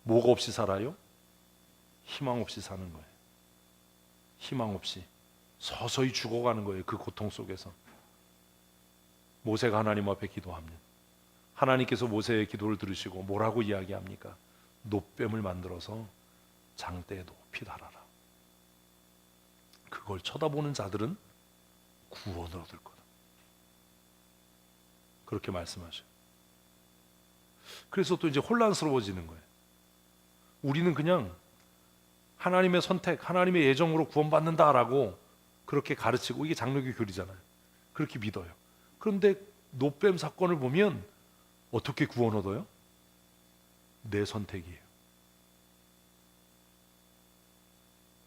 Speaker 1: 뭐가 없이 살아요? 희망 없이 사는 거예요. 희망 없이 서서히 죽어가는 거예요. 그 고통 속에서. 모세가 하나님 앞에 기도합니다. 하나님께서 모세의 기도를 들으시고 뭐라고 이야기합니까? 노뱀을 만들어서 장대에 높이 달아라. 그걸 쳐다보는 자들은 구원을 얻을 거다. 그렇게 말씀하셔요. 그래서 또 이제 혼란스러워지는 거예요. 우리는 그냥 하나님의 선택, 하나님의 예정으로 구원받는다라고 그렇게 가르치고, 이게 장로교 교리잖아요. 그렇게 믿어요. 그런데 노뱀 사건을 보면 어떻게 구원 얻어요? 내 선택이에요.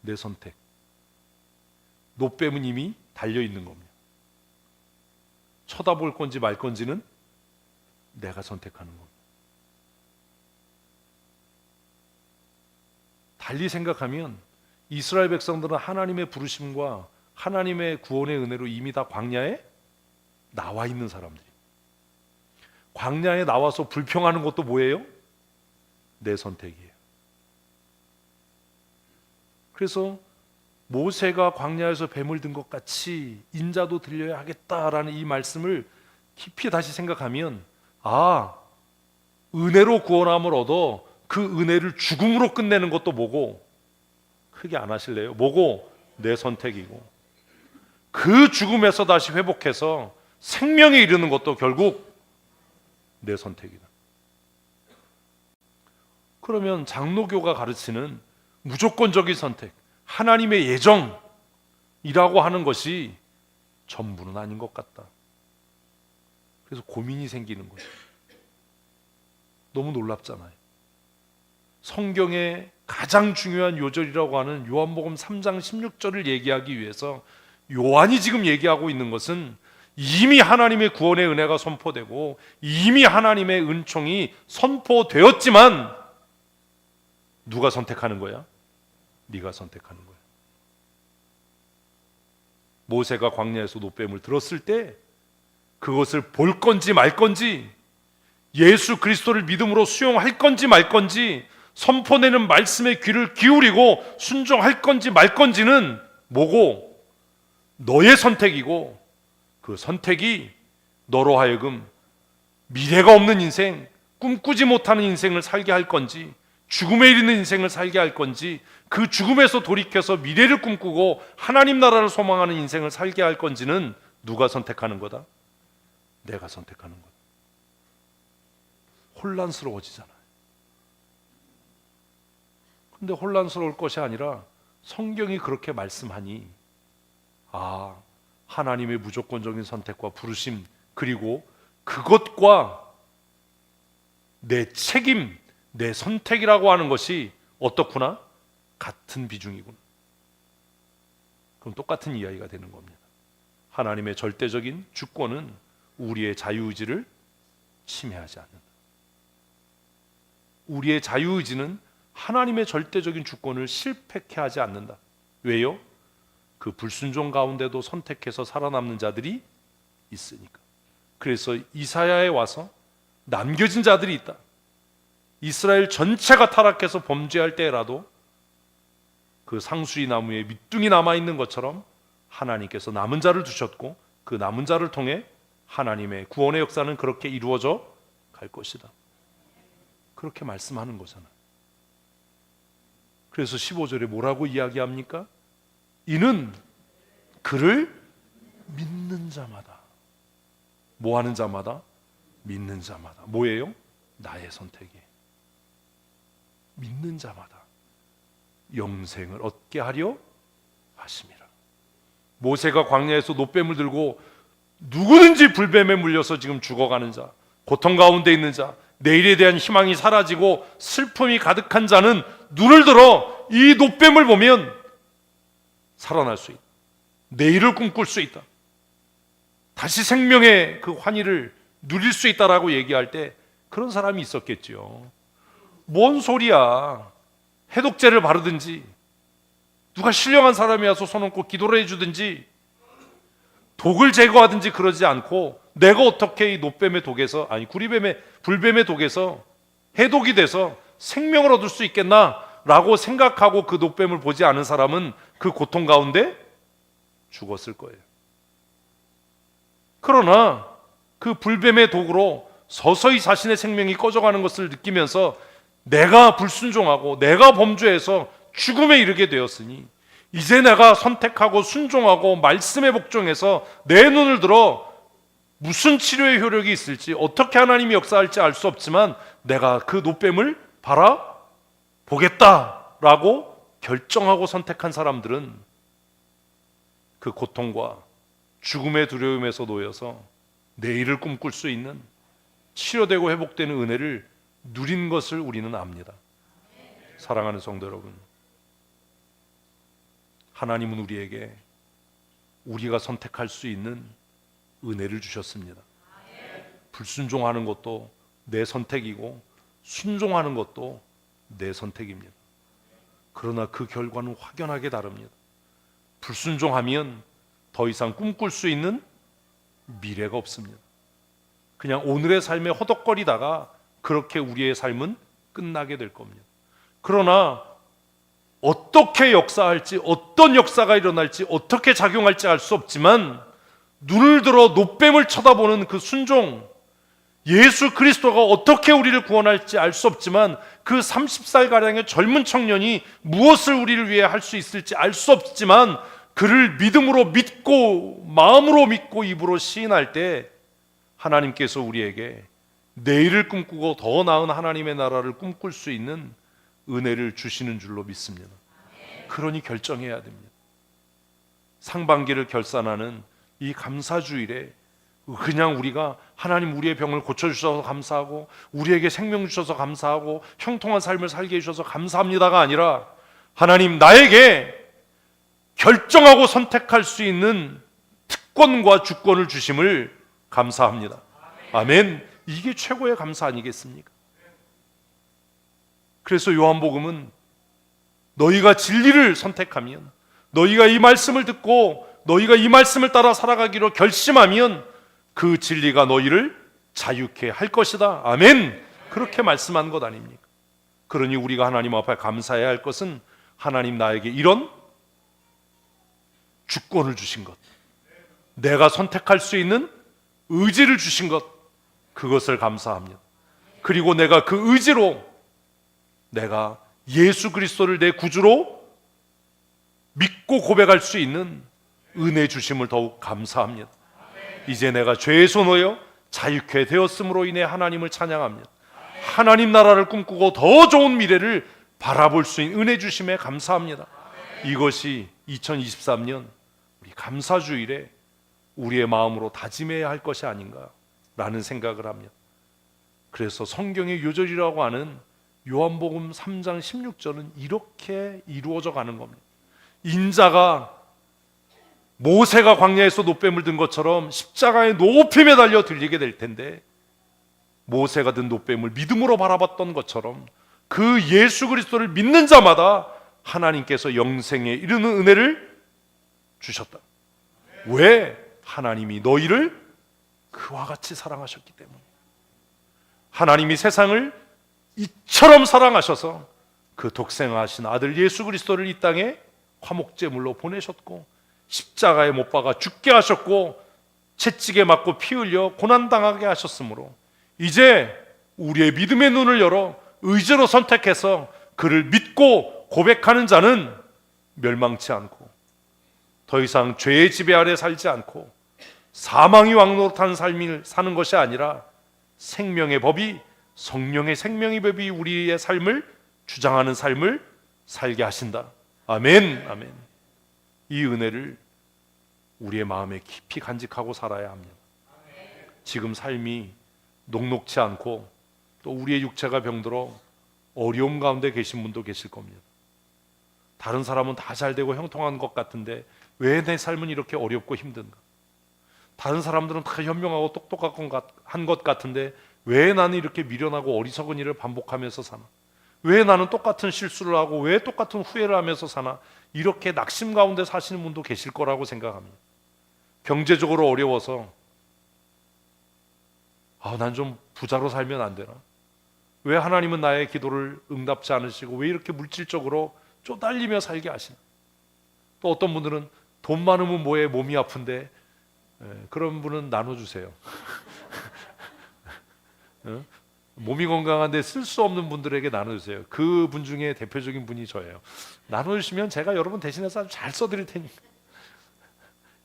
Speaker 1: 내 선택. 노뱀은 이미 달려있는 겁니다. 쳐다볼 건지 말 건지는 내가 선택하는 겁니다. 달리 생각하면 이스라엘 백성들은 하나님의 부르심과 하나님의 구원의 은혜로 이미 다 광야에 나와 있는 사람들이. 광야에 나와서 불평하는 것도 뭐예요? 내 선택이에요. 그래서 모세가 광야에서 뱀을 든 것 같이 인자도 들려야 하겠다라는 이 말씀을 깊이 다시 생각하면, 은혜로 구원함을 얻어 그 은혜를 죽음으로 끝내는 것도 뭐고, 크게 안 하실래요? 뭐고? 내 선택이고, 그 죽음에서 다시 회복해서 생명에 이르는 것도 결국 내 선택이다. 그러면 장로교가 가르치는 무조건적인 선택, 하나님의 예정이라고 하는 것이 전부는 아닌 것 같다. 그래서 고민이 생기는 거예요. 너무 놀랍잖아요. 성경의 가장 중요한 요절이라고 하는 요한복음 3장 16절을 얘기하기 위해서 요한이 지금 얘기하고 있는 것은 이미 하나님의 구원의 은혜가 선포되고 이미 하나님의 은총이 선포되었지만 누가 선택하는 거야? 네가 선택하는 거야. 모세가 광야에서 노뱀을 들었을 때 그것을 볼 건지 말 건지, 예수 그리스도를 믿음으로 수용할 건지 말 건지, 선포되는 말씀에 귀를 기울이고 순종할 건지 말 건지는 뭐고? 너의 선택이고, 그 선택이 너로 하여금 미래가 없는 인생, 꿈꾸지 못하는 인생을 살게 할 건지, 죽음에 이르는 인생을 살게 할 건지, 그 죽음에서 돌이켜서 미래를 꿈꾸고 하나님 나라를 소망하는 인생을 살게 할 건지는 누가 선택하는 거다? 내가 선택하는 거다. 혼란스러워지잖아요. 근데 혼란스러울 것이 아니라 성경이 그렇게 말씀하니, 하나님의 무조건적인 선택과 부르심, 그리고 그것과 내 책임, 내 선택이라고 하는 것이 어떻구나? 같은 비중이구나. 그럼 똑같은 이야기가 되는 겁니다. 하나님의 절대적인 주권은 우리의 자유의지를 침해하지 않는다. 우리의 자유의지는 하나님의 절대적인 주권을 실패케 하지 않는다. 왜요? 그 불순종 가운데도 선택해서 살아남는 자들이 있으니까. 그래서 이사야에 와서 남겨진 자들이 있다. 이스라엘 전체가 타락해서 범죄할 때라도 그 상수리 나무에 밑둥이 남아있는 것처럼 하나님께서 남은 자를 두셨고, 그 남은 자를 통해 하나님의 구원의 역사는 그렇게 이루어져 갈 것이다. 그렇게 말씀하는 거잖아요. 그래서 15절에 뭐라고 이야기합니까? 이는 그를 믿는 자마다. 뭐 하는 자마다? 믿는 자마다. 뭐예요? 나의 선택이에요. 믿는 자마다 영생을 얻게 하려 하심이라. 모세가 광야에서 노뱀을 들고 누구든지 불뱀에 물려서 지금 죽어가는 자, 고통 가운데 있는 자, 내일에 대한 희망이 사라지고 슬픔이 가득한 자는 눈을 들어 이 노뱀을 보면 살아날 수 있다. 내일을 꿈꿀 수 있다. 다시 생명의 그 환희를 누릴 수 있다라고 얘기할 때 그런 사람이 있었겠죠. 뭔 소리야. 해독제를 바르든지 누가 신령한 사람이 와서 손 얹고 기도를 해주든지 독을 제거하든지 그러지 않고 내가 어떻게 이 노뱀의 독에서, 아니 불뱀의 독에서 해독이 돼서 생명을 얻을 수 있겠나 라고 생각하고 그 노뱀을 보지 않은 사람은 그 고통 가운데 죽었을 거예요. 그러나 그 불뱀의 독으로 서서히 자신의 생명이 꺼져가는 것을 느끼면서 내가 불순종하고 내가 범죄해서 죽음에 이르게 되었으니 이제 내가 선택하고 순종하고 말씀에 복종해서 내 눈을 들어 무슨 치료의 효력이 있을지, 어떻게 하나님이 역사할지 알 수 없지만 내가 그 노뱀을 바라보겠다라고 결정하고 선택한 사람들은 그 고통과 죽음의 두려움에서 놓여서 내일을 꿈꿀 수 있는 치료되고 회복되는 은혜를 누린 것을 우리는 압니다. 사랑하는 성도 여러분, 하나님은 우리에게 우리가 선택할 수 있는 은혜를 주셨습니다. 불순종하는 것도 내 선택이고 순종하는 것도 내 선택입니다. 그러나 그 결과는 확연하게 다릅니다. 불순종하면 더 이상 꿈꿀 수 있는 미래가 없습니다. 그냥 오늘의 삶에 허덕거리다가 그렇게 우리의 삶은 끝나게 될 겁니다. 그러나 어떻게 역사할지, 어떤 역사가 일어날지, 어떻게 작용할지 알 수 없지만 눈을 들어 노뱀을 쳐다보는 그 순종, 예수 그리스도가 어떻게 우리를 구원할지 알 수 없지만 그 30살가량의 젊은 청년이 무엇을 우리를 위해 할 수 있을지 알 수 없지만 그를 믿음으로 믿고 마음으로 믿고 입으로 시인할 때 하나님께서 우리에게 내일을 꿈꾸고 더 나은 하나님의 나라를 꿈꿀 수 있는 은혜를 주시는 줄로 믿습니다. 그러니 결정해야 됩니다. 상반기를 결산하는 이 감사주일에 그냥 우리가 하나님 우리의 병을 고쳐주셔서 감사하고 우리에게 생명 주셔서 감사하고 형통한 삶을 살게 해주셔서 감사합니다가 아니라 하나님 나에게 결정하고 선택할 수 있는 특권과 주권을 주심을 감사합니다. 아멘. 이게 최고의 감사 아니겠습니까? 그래서 요한복음은 너희가 진리를 선택하면, 너희가 이 말씀을 듣고 너희가 이 말씀을 따라 살아가기로 결심하면 그 진리가 너희를 자유케 할 것이다. 아멘. 그렇게 말씀한 것 아닙니까? 그러니 우리가 하나님 앞에 감사해야 할 것은 하나님 나에게 이런 주권을 주신 것, 내가 선택할 수 있는 의지를 주신 것, 그것을 감사합니다. 그리고 내가 그 의지로 내가 예수 그리스도를 내 구주로 믿고 고백할 수 있는 은혜 주심을 더욱 감사합니다. 이제 내가 죄에서 놓여 자유케 되었음으로 인해 하나님을 찬양합니다. 하나님 나라를 꿈꾸고 더 좋은 미래를 바라볼 수 있는 은혜 주심에 감사합니다. 이것이 2023년 우리 감사주일에 우리의 마음으로 다짐해야 할 것이 아닌가라는 생각을 합니다. 그래서 성경의 요절이라고 하는 요한복음 3장 16절은 이렇게 이루어져 가는 겁니다. 인자가 모세가 광야에서 노뱀을 든 것처럼 십자가에 높이 매달려 들리게 될 텐데, 모세가 든 노뱀을 믿음으로 바라봤던 것처럼 그 예수 그리스도를 믿는 자마다 하나님께서 영생에 이르는 은혜를 주셨다. 왜? 하나님이 너희를 그와 같이 사랑하셨기 때문에. 하나님이 세상을 이처럼 사랑하셔서 그 독생하신 아들 예수 그리스도를 이 땅에 화목제물로 보내셨고 십자가에 못 박아 죽게 하셨고 채찍에 맞고 피 흘려 고난당하게 하셨으므로 이제 우리의 믿음의 눈을 열어 의지로 선택해서 그를 믿고 고백하는 자는 멸망치 않고 더 이상 죄의 지배 아래 살지 않고 사망이 왕노릇한 삶을 사는 것이 아니라 생명의 법이, 성령의 생명의 법이 우리의 삶을 주장하는 삶을 살게 하신다. 아멘. 아멘. 이 은혜를 우리의 마음에 깊이 간직하고 살아야 합니다. 지금 삶이 녹록치 않고 또 우리의 육체가 병들어 어려움 가운데 계신 분도 계실 겁니다. 다른 사람은 다 잘 되고 형통한 것 같은데 왜 내 삶은 이렇게 어렵고 힘든가? 다른 사람들은 다 현명하고 똑똑한 것 같은데 왜 나는 이렇게 미련하고 어리석은 일을 반복하면서 사나? 왜 나는 똑같은 실수를 하고 왜 똑같은 후회를 하면서 사나? 이렇게 낙심 가운데 사시는 분도 계실 거라고 생각합니다. 경제적으로 어려워서 난 좀 부자로 살면 안 되나? 왜 하나님은 나의 기도를 응답지 않으시고 왜 이렇게 물질적으로 쪼달리며 살게 하시나? 또 어떤 분들은 돈 많으면 뭐해, 몸이 아픈데. 그런 분은 나눠주세요. 몸이 건강한데 쓸 수 없는 분들에게 나눠주세요. 그 분 중에 대표적인 분이 저예요. 나눠주시면 제가 여러분 대신해서 아주 잘 써드릴 테니까.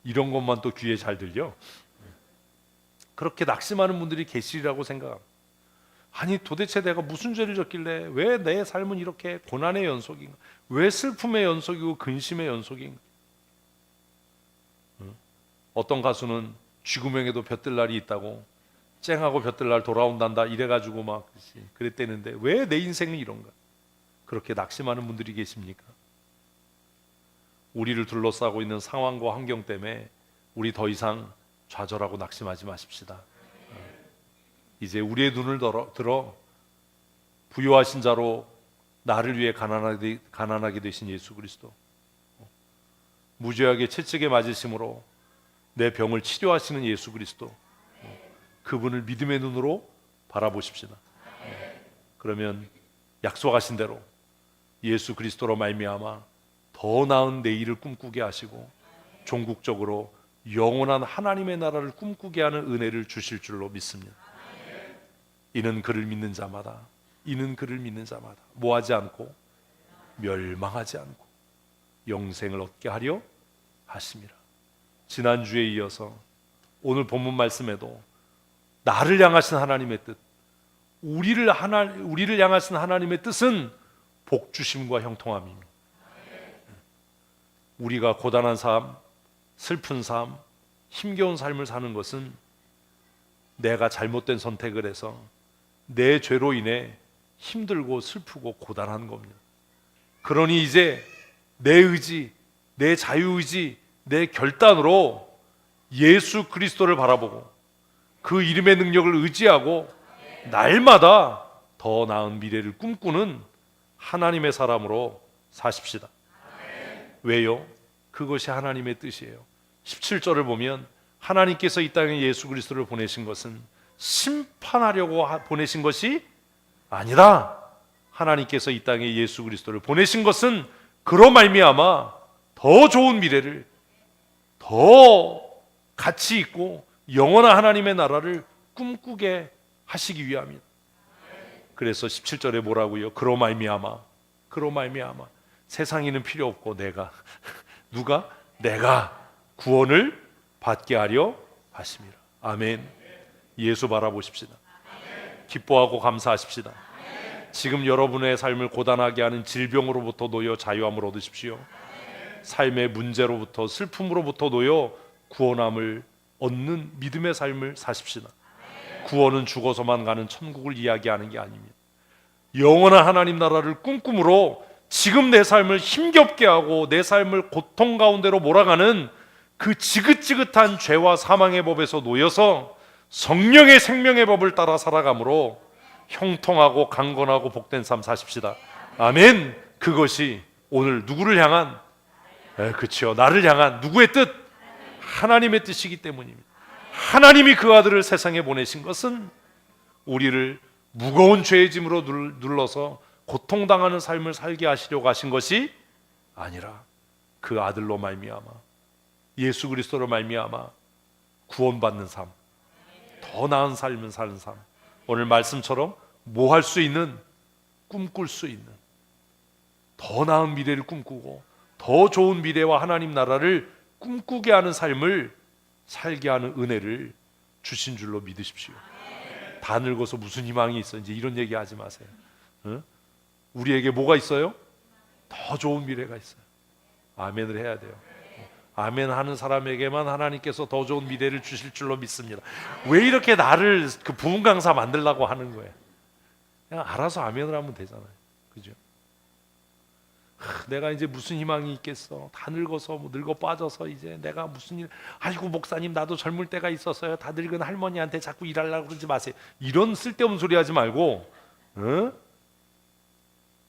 Speaker 1: 이런 것만 또 귀에 잘 들려. 그렇게 낙심하는 분들이 계시리라고 생각합니다. 아니 도대체 내가 무슨 죄를 졌길래 왜 내 삶은 이렇게 고난의 연속인가? 왜 슬픔의 연속이고 근심의 연속인가? 어떤 가수는 쥐구멍에도 볕들 날이 있다고 쨍하고 볕들 날 돌아온단다 이래가지고 막 그랬대는데 왜 내 인생은 이런가? 그렇게 낙심하는 분들이 계십니까? 우리를 둘러싸고 있는 상황과 환경 때문에 우리 더 이상 좌절하고 낙심하지 마십시다. 이제 우리의 눈을 들어 부유하신 자로 나를 위해 가난하게 되신 예수 그리스도, 무죄하게 채찍에 맞으심으로 내 병을 치료하시는 예수 그리스도, 그분을 믿음의 눈으로 바라보십시다. 그러면 약속하신 대로 예수 그리스도로 말미암아 더 나은 내일을 꿈꾸게 하시고 종국적으로 영원한 하나님의 나라를 꿈꾸게 하는 은혜를 주실 줄로 믿습니다. 이는 그를 믿는 자마다 뭐하지 않고 멸망하지 않고 영생을 얻게 하려 하심이라. 지난주에 이어서 오늘 본문 말씀에도 나를 향하신 하나님의 뜻, 우리를 향하신 하나님의 뜻은 복주심과 형통함입니다. 우리가 고단한 삶, 슬픈 삶, 힘겨운 삶을 사는 것은 내가 잘못된 선택을 해서 내 죄로 인해 힘들고 슬프고 고단한 겁니다. 그러니 이제 내 의지, 내 자유의지, 내 결단으로 예수 그리스도를 바라보고 그 이름의 능력을 의지하고 날마다 더 나은 미래를 꿈꾸는 하나님의 사람으로 사십시다. 왜요? 그것이 하나님의 뜻이에요. 17절을 보면 하나님께서 이 땅에 예수 그리스도를 보내신 것은 심판하려고 보내신 것이 아니라 하나님께서 이 땅에 예수 그리스도를 보내신 것은 그로 말미암아 더 좋은 미래를, 더 가치 있고 영원한 하나님의 나라를 꿈꾸게 하시기 위함이다. 그래서 17절에 뭐라고요? 그로 말미암아 세상에는 필요 없고 내가 구원을 받게 하려 하심이라. 아멘. 예수 바라보십시다. 기뻐하고 감사하십시다. 지금 여러분의 삶을 고단하게 하는 질병으로부터 놓여 자유함을 얻으십시오. 삶의 문제로부터 슬픔으로부터 놓여 구원함을 얻는 믿음의 삶을 사십시다. 구원은 죽어서만 가는 천국을 이야기하는 게 아닙니다. 영원한 하나님 나라를 꿈꾸므로 지금 내 삶을 힘겹게 하고 내 삶을 고통 가운데로 몰아가는 그 지긋지긋한 죄와 사망의 법에서 놓여서 성령의 생명의 법을 따라 살아가므로 형통하고 강건하고 복된 삶 사십시다. 아멘. 그것이 오늘 누구를 향한, 그렇죠, 나를 향한 누구의 뜻? 하나님의 뜻이기 때문입니다. 하나님이 그 아들을 세상에 보내신 것은 우리를 무거운 죄의 짐으로 눌러서 고통당하는 삶을 살게 하시려고 하신 것이 아니라 그 아들로 말미암아, 예수 그리스도로 말미암아 구원받는 삶, 더 나은 삶을 사는 삶, 오늘 말씀처럼 뭐 할 수 있는, 꿈꿀 수 있는 더 나은 미래를 꿈꾸고 더 좋은 미래와 하나님 나라를 꿈꾸게 하는 삶을 살게 하는 은혜를 주신 줄로 믿으십시오. 다 늙어서 무슨 희망이 있어, 이제 이런 얘기 하지 마세요. 우리에게 뭐가 있어요? 더 좋은 미래가 있어요. 아멘을 해야 돼요. 아멘 하는 사람에게만 하나님께서 더 좋은 미래를 주실 줄로 믿습니다. 왜 이렇게 나를 그 부흥 강사 만들려고 하는 거예요? 그냥 알아서 아멘을 하면 되잖아요. 그죠? 내가 이제 무슨 희망이 있겠어? 다 늙어서 늙어 빠져서 이제 내가 무슨 일? 아이고 목사님, 나도 젊을 때가 있었어요. 다 늙은 할머니한테 자꾸 일하려고 그러지 마세요. 이런 쓸데없는 소리 하지 말고,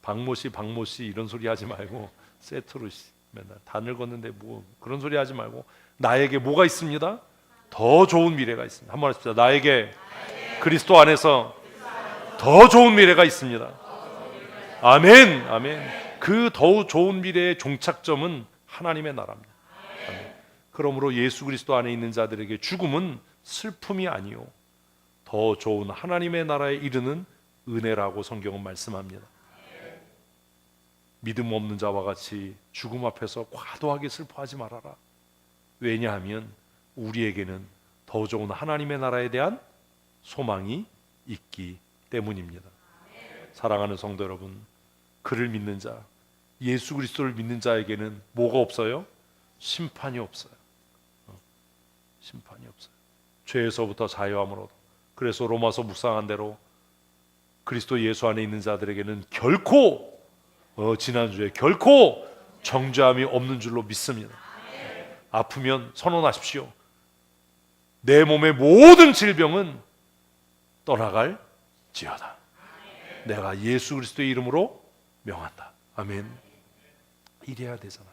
Speaker 1: 박모 씨 이런 소리 하지 말고 세트로 맨날 다 늙었는데 뭐 그런 소리 하지 말고 나에게 뭐가 있습니다? 더 좋은 미래가 있습니다. 한번 하십시다. 나에게 그리스도 안에서 더 좋은 미래가 있습니다. 아멘, 아멘. 그 더 좋은 미래의 종착점은 하나님의 나라입니다. 아멘. 그러므로 예수 그리스도 안에 있는 자들에게 죽음은 슬픔이 아니요 더 좋은 하나님의 나라에 이르는 은혜라고 성경은 말씀합니다. 믿음 없는 자와 같이 죽음 앞에서 과도하게 슬퍼하지 말아라. 왜냐하면 우리에게는 더 좋은 하나님의 나라에 대한 소망이 있기 때문입니다. 사랑하는 성도 여러분, 그를 믿는 자, 예수 그리스도를 믿는 자에게는 뭐가 없어요? 심판이 없어요. 심판이 없어요. 죄에서부터 자유함으로. 그래서 로마서 묵상한 대로 그리스도 예수 안에 있는 자들에게는 결코 지난주에 결코 정죄함이 없는 줄로 믿습니다. 아프면 선언하십시오. 내 몸의 모든 질병은 떠나갈지어다. 내가 예수 그리스도의 이름으로 명한다. 아멘. 이래야 되잖아요.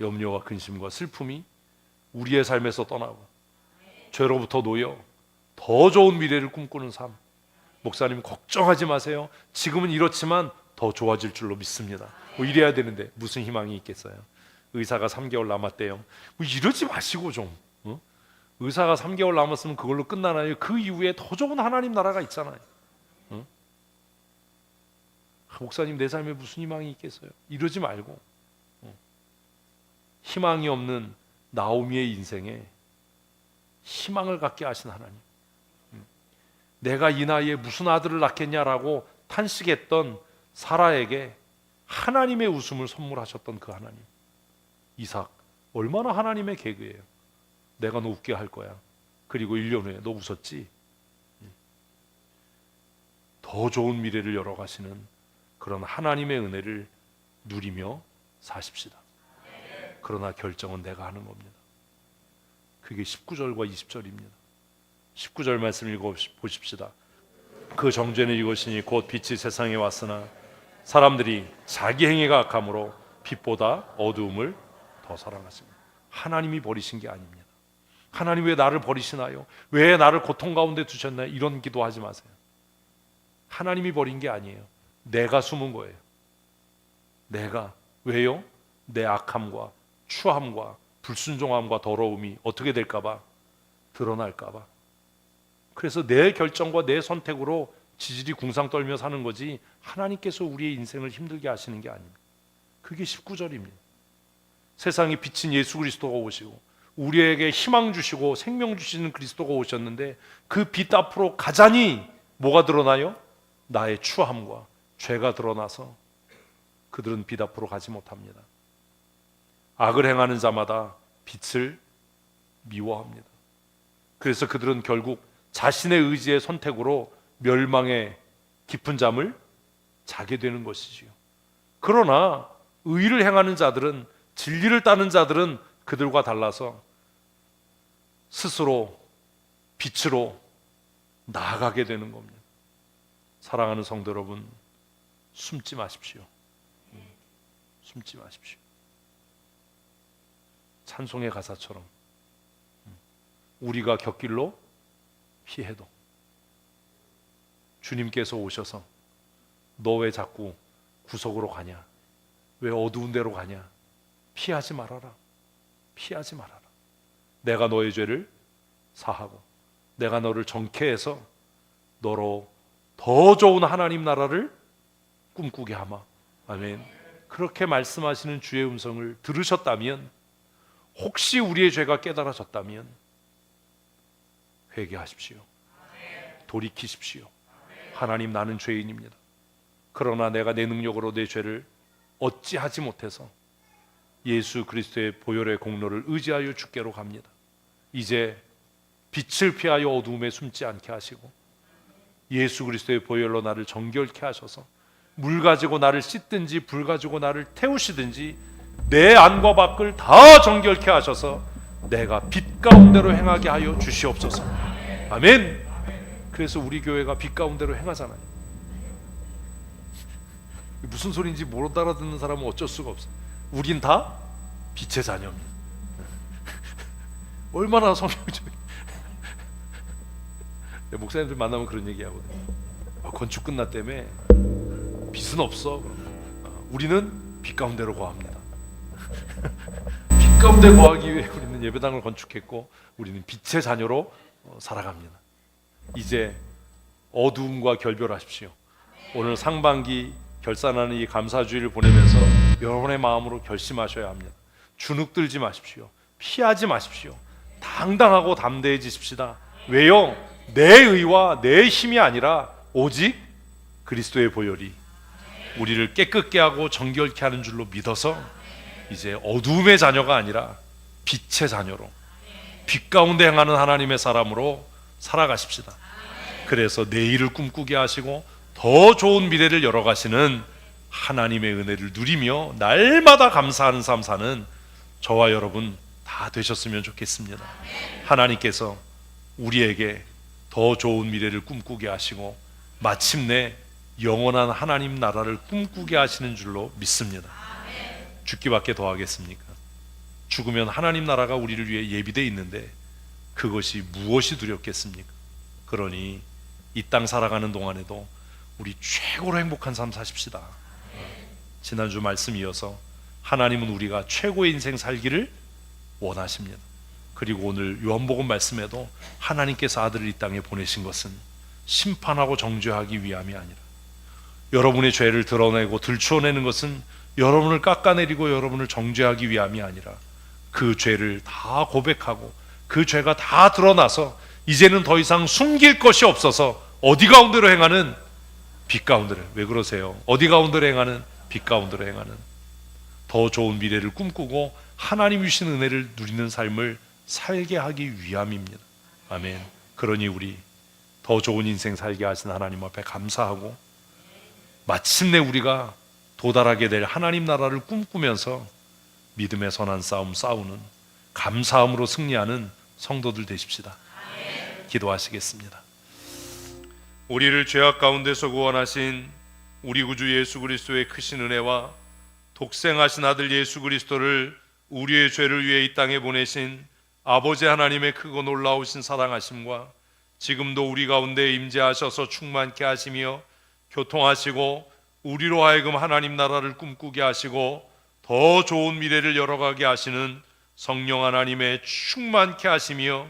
Speaker 1: 염려와 근심과 슬픔이 우리의 삶에서 떠나고 죄로부터 놓여 더 좋은 미래를 꿈꾸는 삶. 목사님 걱정하지 마세요. 지금은 이렇지만 더 좋아질 줄로 믿습니다. 뭐 이래야 되는데 무슨 희망이 있겠어요? 의사가 3개월 남았대요. 뭐 이러지 마시고 좀. 의사가 3개월 남았으면 그걸로 끝나나요? 그 이후에 더 좋은 하나님 나라가 있잖아요. 목사님 내 삶에 무슨 희망이 있겠어요? 이러지 말고 희망이 없는 나오미의 인생에 희망을 갖게 하신 하나님. 내가 이 나이에 무슨 아들을 낳겠냐라고 탄식했던 사라에게 하나님의 웃음을 선물하셨던 그 하나님. 이삭 얼마나 하나님의 개그예요. 내가 너 웃게 할 거야. 그리고 1년 후에 너 웃었지? 더 좋은 미래를 열어가시는 그런 하나님의 은혜를 누리며 사십시다. 그러나 결정은 내가 하는 겁니다. 그게 19절과 20절입니다. 19절 말씀 읽어보십시다. 그 정죄는 이것이니 곧 빛이 세상에 왔으나 사람들이 자기 행위가 악함으로 빛보다 어두움을 더 사랑하십니다. 하나님이 버리신 게 아닙니다. 하나님 왜 나를 버리시나요? 왜 나를 고통 가운데 두셨나요? 이런 기도하지 마세요. 하나님이 버린 게 아니에요. 내가 숨은 거예요. 내가. 왜요? 내 악함과 추함과 불순종함과 더러움이 어떻게 될까봐, 드러날까봐. 그래서 내 결정과 내 선택으로 지질이 궁상 떨며 사는 거지 하나님께서 우리의 인생을 힘들게 하시는 게 아닙니다. 그게 19절입니다. 세상에 비친 예수 그리스도가 오시고 우리에게 희망 주시고 생명 주시는 그리스도가 오셨는데 그 빛 앞으로 가자니 뭐가 드러나요? 나의 추함과 죄가 드러나서 그들은 빛 앞으로 가지 못합니다. 악을 행하는 자마다 빛을 미워합니다. 그래서 그들은 결국 자신의 의지의 선택으로 멸망의 깊은 잠을 자게 되는 것이지요. 그러나 의를 행하는 자들은, 진리를 따는 자들은 그들과 달라서 스스로 빛으로 나아가게 되는 겁니다. 사랑하는 성도 여러분, 숨지 마십시오. 숨지 마십시오. 찬송의 가사처럼 우리가 곁길로 피해도 주님께서 오셔서 너 왜 자꾸 구석으로 가냐? 왜 어두운 데로 가냐? 피하지 말아라. 피하지 말아라. 내가 너의 죄를 사하고 내가 너를 정케해서 너로 더 좋은 하나님 나라를 꿈꾸게 하마. 아멘. 그렇게 말씀하시는 주의 음성을 들으셨다면, 혹시 우리의 죄가 깨달아졌다면 회개하십시오. 돌이키십시오. 하나님, 나는 죄인입니다. 그러나 내가 내 능력으로 내 죄를 어찌하지 못해서 예수 그리스도의 보혈의 공로를 의지하여 주께로 갑니다. 이제 빛을 피하여 어두움에 숨지 않게 하시고 예수 그리스도의 보혈로 나를 정결케 하셔서 물 가지고 나를 씻든지 불 가지고 나를 태우시든지 내 안과 밖을 다 정결케 하셔서 내가 빛 가운데로 행하게 하여 주시옵소서. 아멘. 그래서 우리 교회가 빛 가운데로 행하잖아요. 무슨 소리인지 못 알아듣는 사람은 어쩔 수가 없어요. 우린 다 빛의 자녀입니다. 얼마나 성경적인. 목사님들 만나면 그런 얘기 하거든요. 건축 끝났다며 빛은 없어. 우리는 빛 가운데로 거합니다. 빛 가운데 거하기 위해 우리는 예배당을 건축했고 우리는 빛의 자녀로 살아갑니다. 이제 어두움과 결별하십시오. 오늘 상반기 결산하는 이 감사주의를 보내면서 여러분의 마음으로 결심하셔야 합니다. 주눅들지 마십시오. 피하지 마십시오. 당당하고 담대해지십시다. 왜요? 내 의와 내 힘이 아니라 오직 그리스도의 보혈이 우리를 깨끗게 하고 정결케 하는 줄로 믿어서 이제 어두움의 자녀가 아니라 빛의 자녀로, 빛 가운데 행하는 하나님의 사람으로 살아가십시다. 그래서 내일을 꿈꾸게 하시고 더 좋은 미래를 열어가시는 하나님의 은혜를 누리며 날마다 감사하는 삶 사는 저와 여러분 다 되셨으면 좋겠습니다. 하나님께서 우리에게 더 좋은 미래를 꿈꾸게 하시고 마침내 영원한 하나님 나라를 꿈꾸게 하시는 줄로 믿습니다. 죽기밖에 더 하겠습니까? 죽으면 하나님 나라가 우리를 위해 예비되어 있는데 그것이 무엇이 두렵겠습니까? 그러니 이 땅 살아가는 동안에도 우리 최고로 행복한 삶 사십시다. 지난주 말씀 이어서 하나님은 우리가 최고의 인생 살기를 원하십니다. 그리고 오늘 요한복음 말씀에도 하나님께서 아들을 이 땅에 보내신 것은 심판하고 정죄하기 위함이 아니라 여러분의 죄를 드러내고 들추어내는 것은 여러분을 깎아내리고 여러분을 정죄하기 위함이 아니라 그 죄를 다 고백하고 그 죄가 다 드러나서 이제는 더 이상 숨길 것이 없어서 어디 가운데로 행하는 빛 가운데로. 왜 그러세요? 어디 가운데로 행하는 빛 가운데로 행하는 더 좋은 미래를 꿈꾸고 하나님 주신 은혜를 누리는 삶을 살게 하기 위함입니다. 아멘. 그러니 우리 더 좋은 인생 살게 하신 하나님 앞에 감사하고 마침내 우리가 도달하게 될 하나님 나라를 꿈꾸면서 믿음의 선한 싸움 싸우는 감사함으로 승리하는 성도들 되십시다. 기도하시겠습니다. 우리를 죄악 가운데서 구원하신 우리 구주 예수 그리스도의 크신 은혜와 독생하신 아들 예수 그리스도를 우리의 죄를 위해 이 땅에 보내신 아버지 하나님의 크고 놀라우신 사랑하심과 지금도 우리 가운데 임재하셔서 충만케 하시며 교통하시고 우리로 하여금 하나님 나라를 꿈꾸게 하시고 더 좋은 미래를 열어가게 하시는 성령 하나님의 충만케 하시며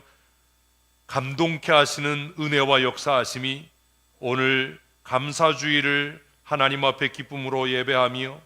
Speaker 1: 감동케 하시는 은혜와 역사하심이 오늘 감사주의를 하나님 앞에 기쁨으로 예배하며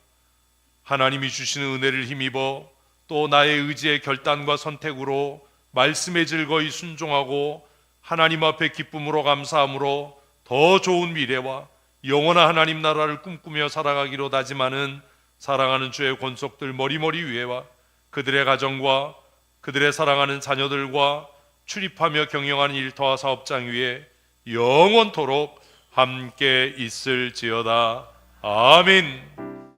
Speaker 1: 하나님이 주시는 은혜를 힘입어 또 나의 의지의 결단과 선택으로 말씀에 즐거이 순종하고 하나님 앞에 기쁨으로 감사함으로 더 좋은 미래와 영원한 하나님 나라를 꿈꾸며 살아가기로 다짐하는 사랑하는 주의 권속들 머리머리 위에와 그들의 가정과 그들의 사랑하는 자녀들과 출입하며 경영하는 일터와 사업장 위에 영원토록 함께 있을지어다. 아멘.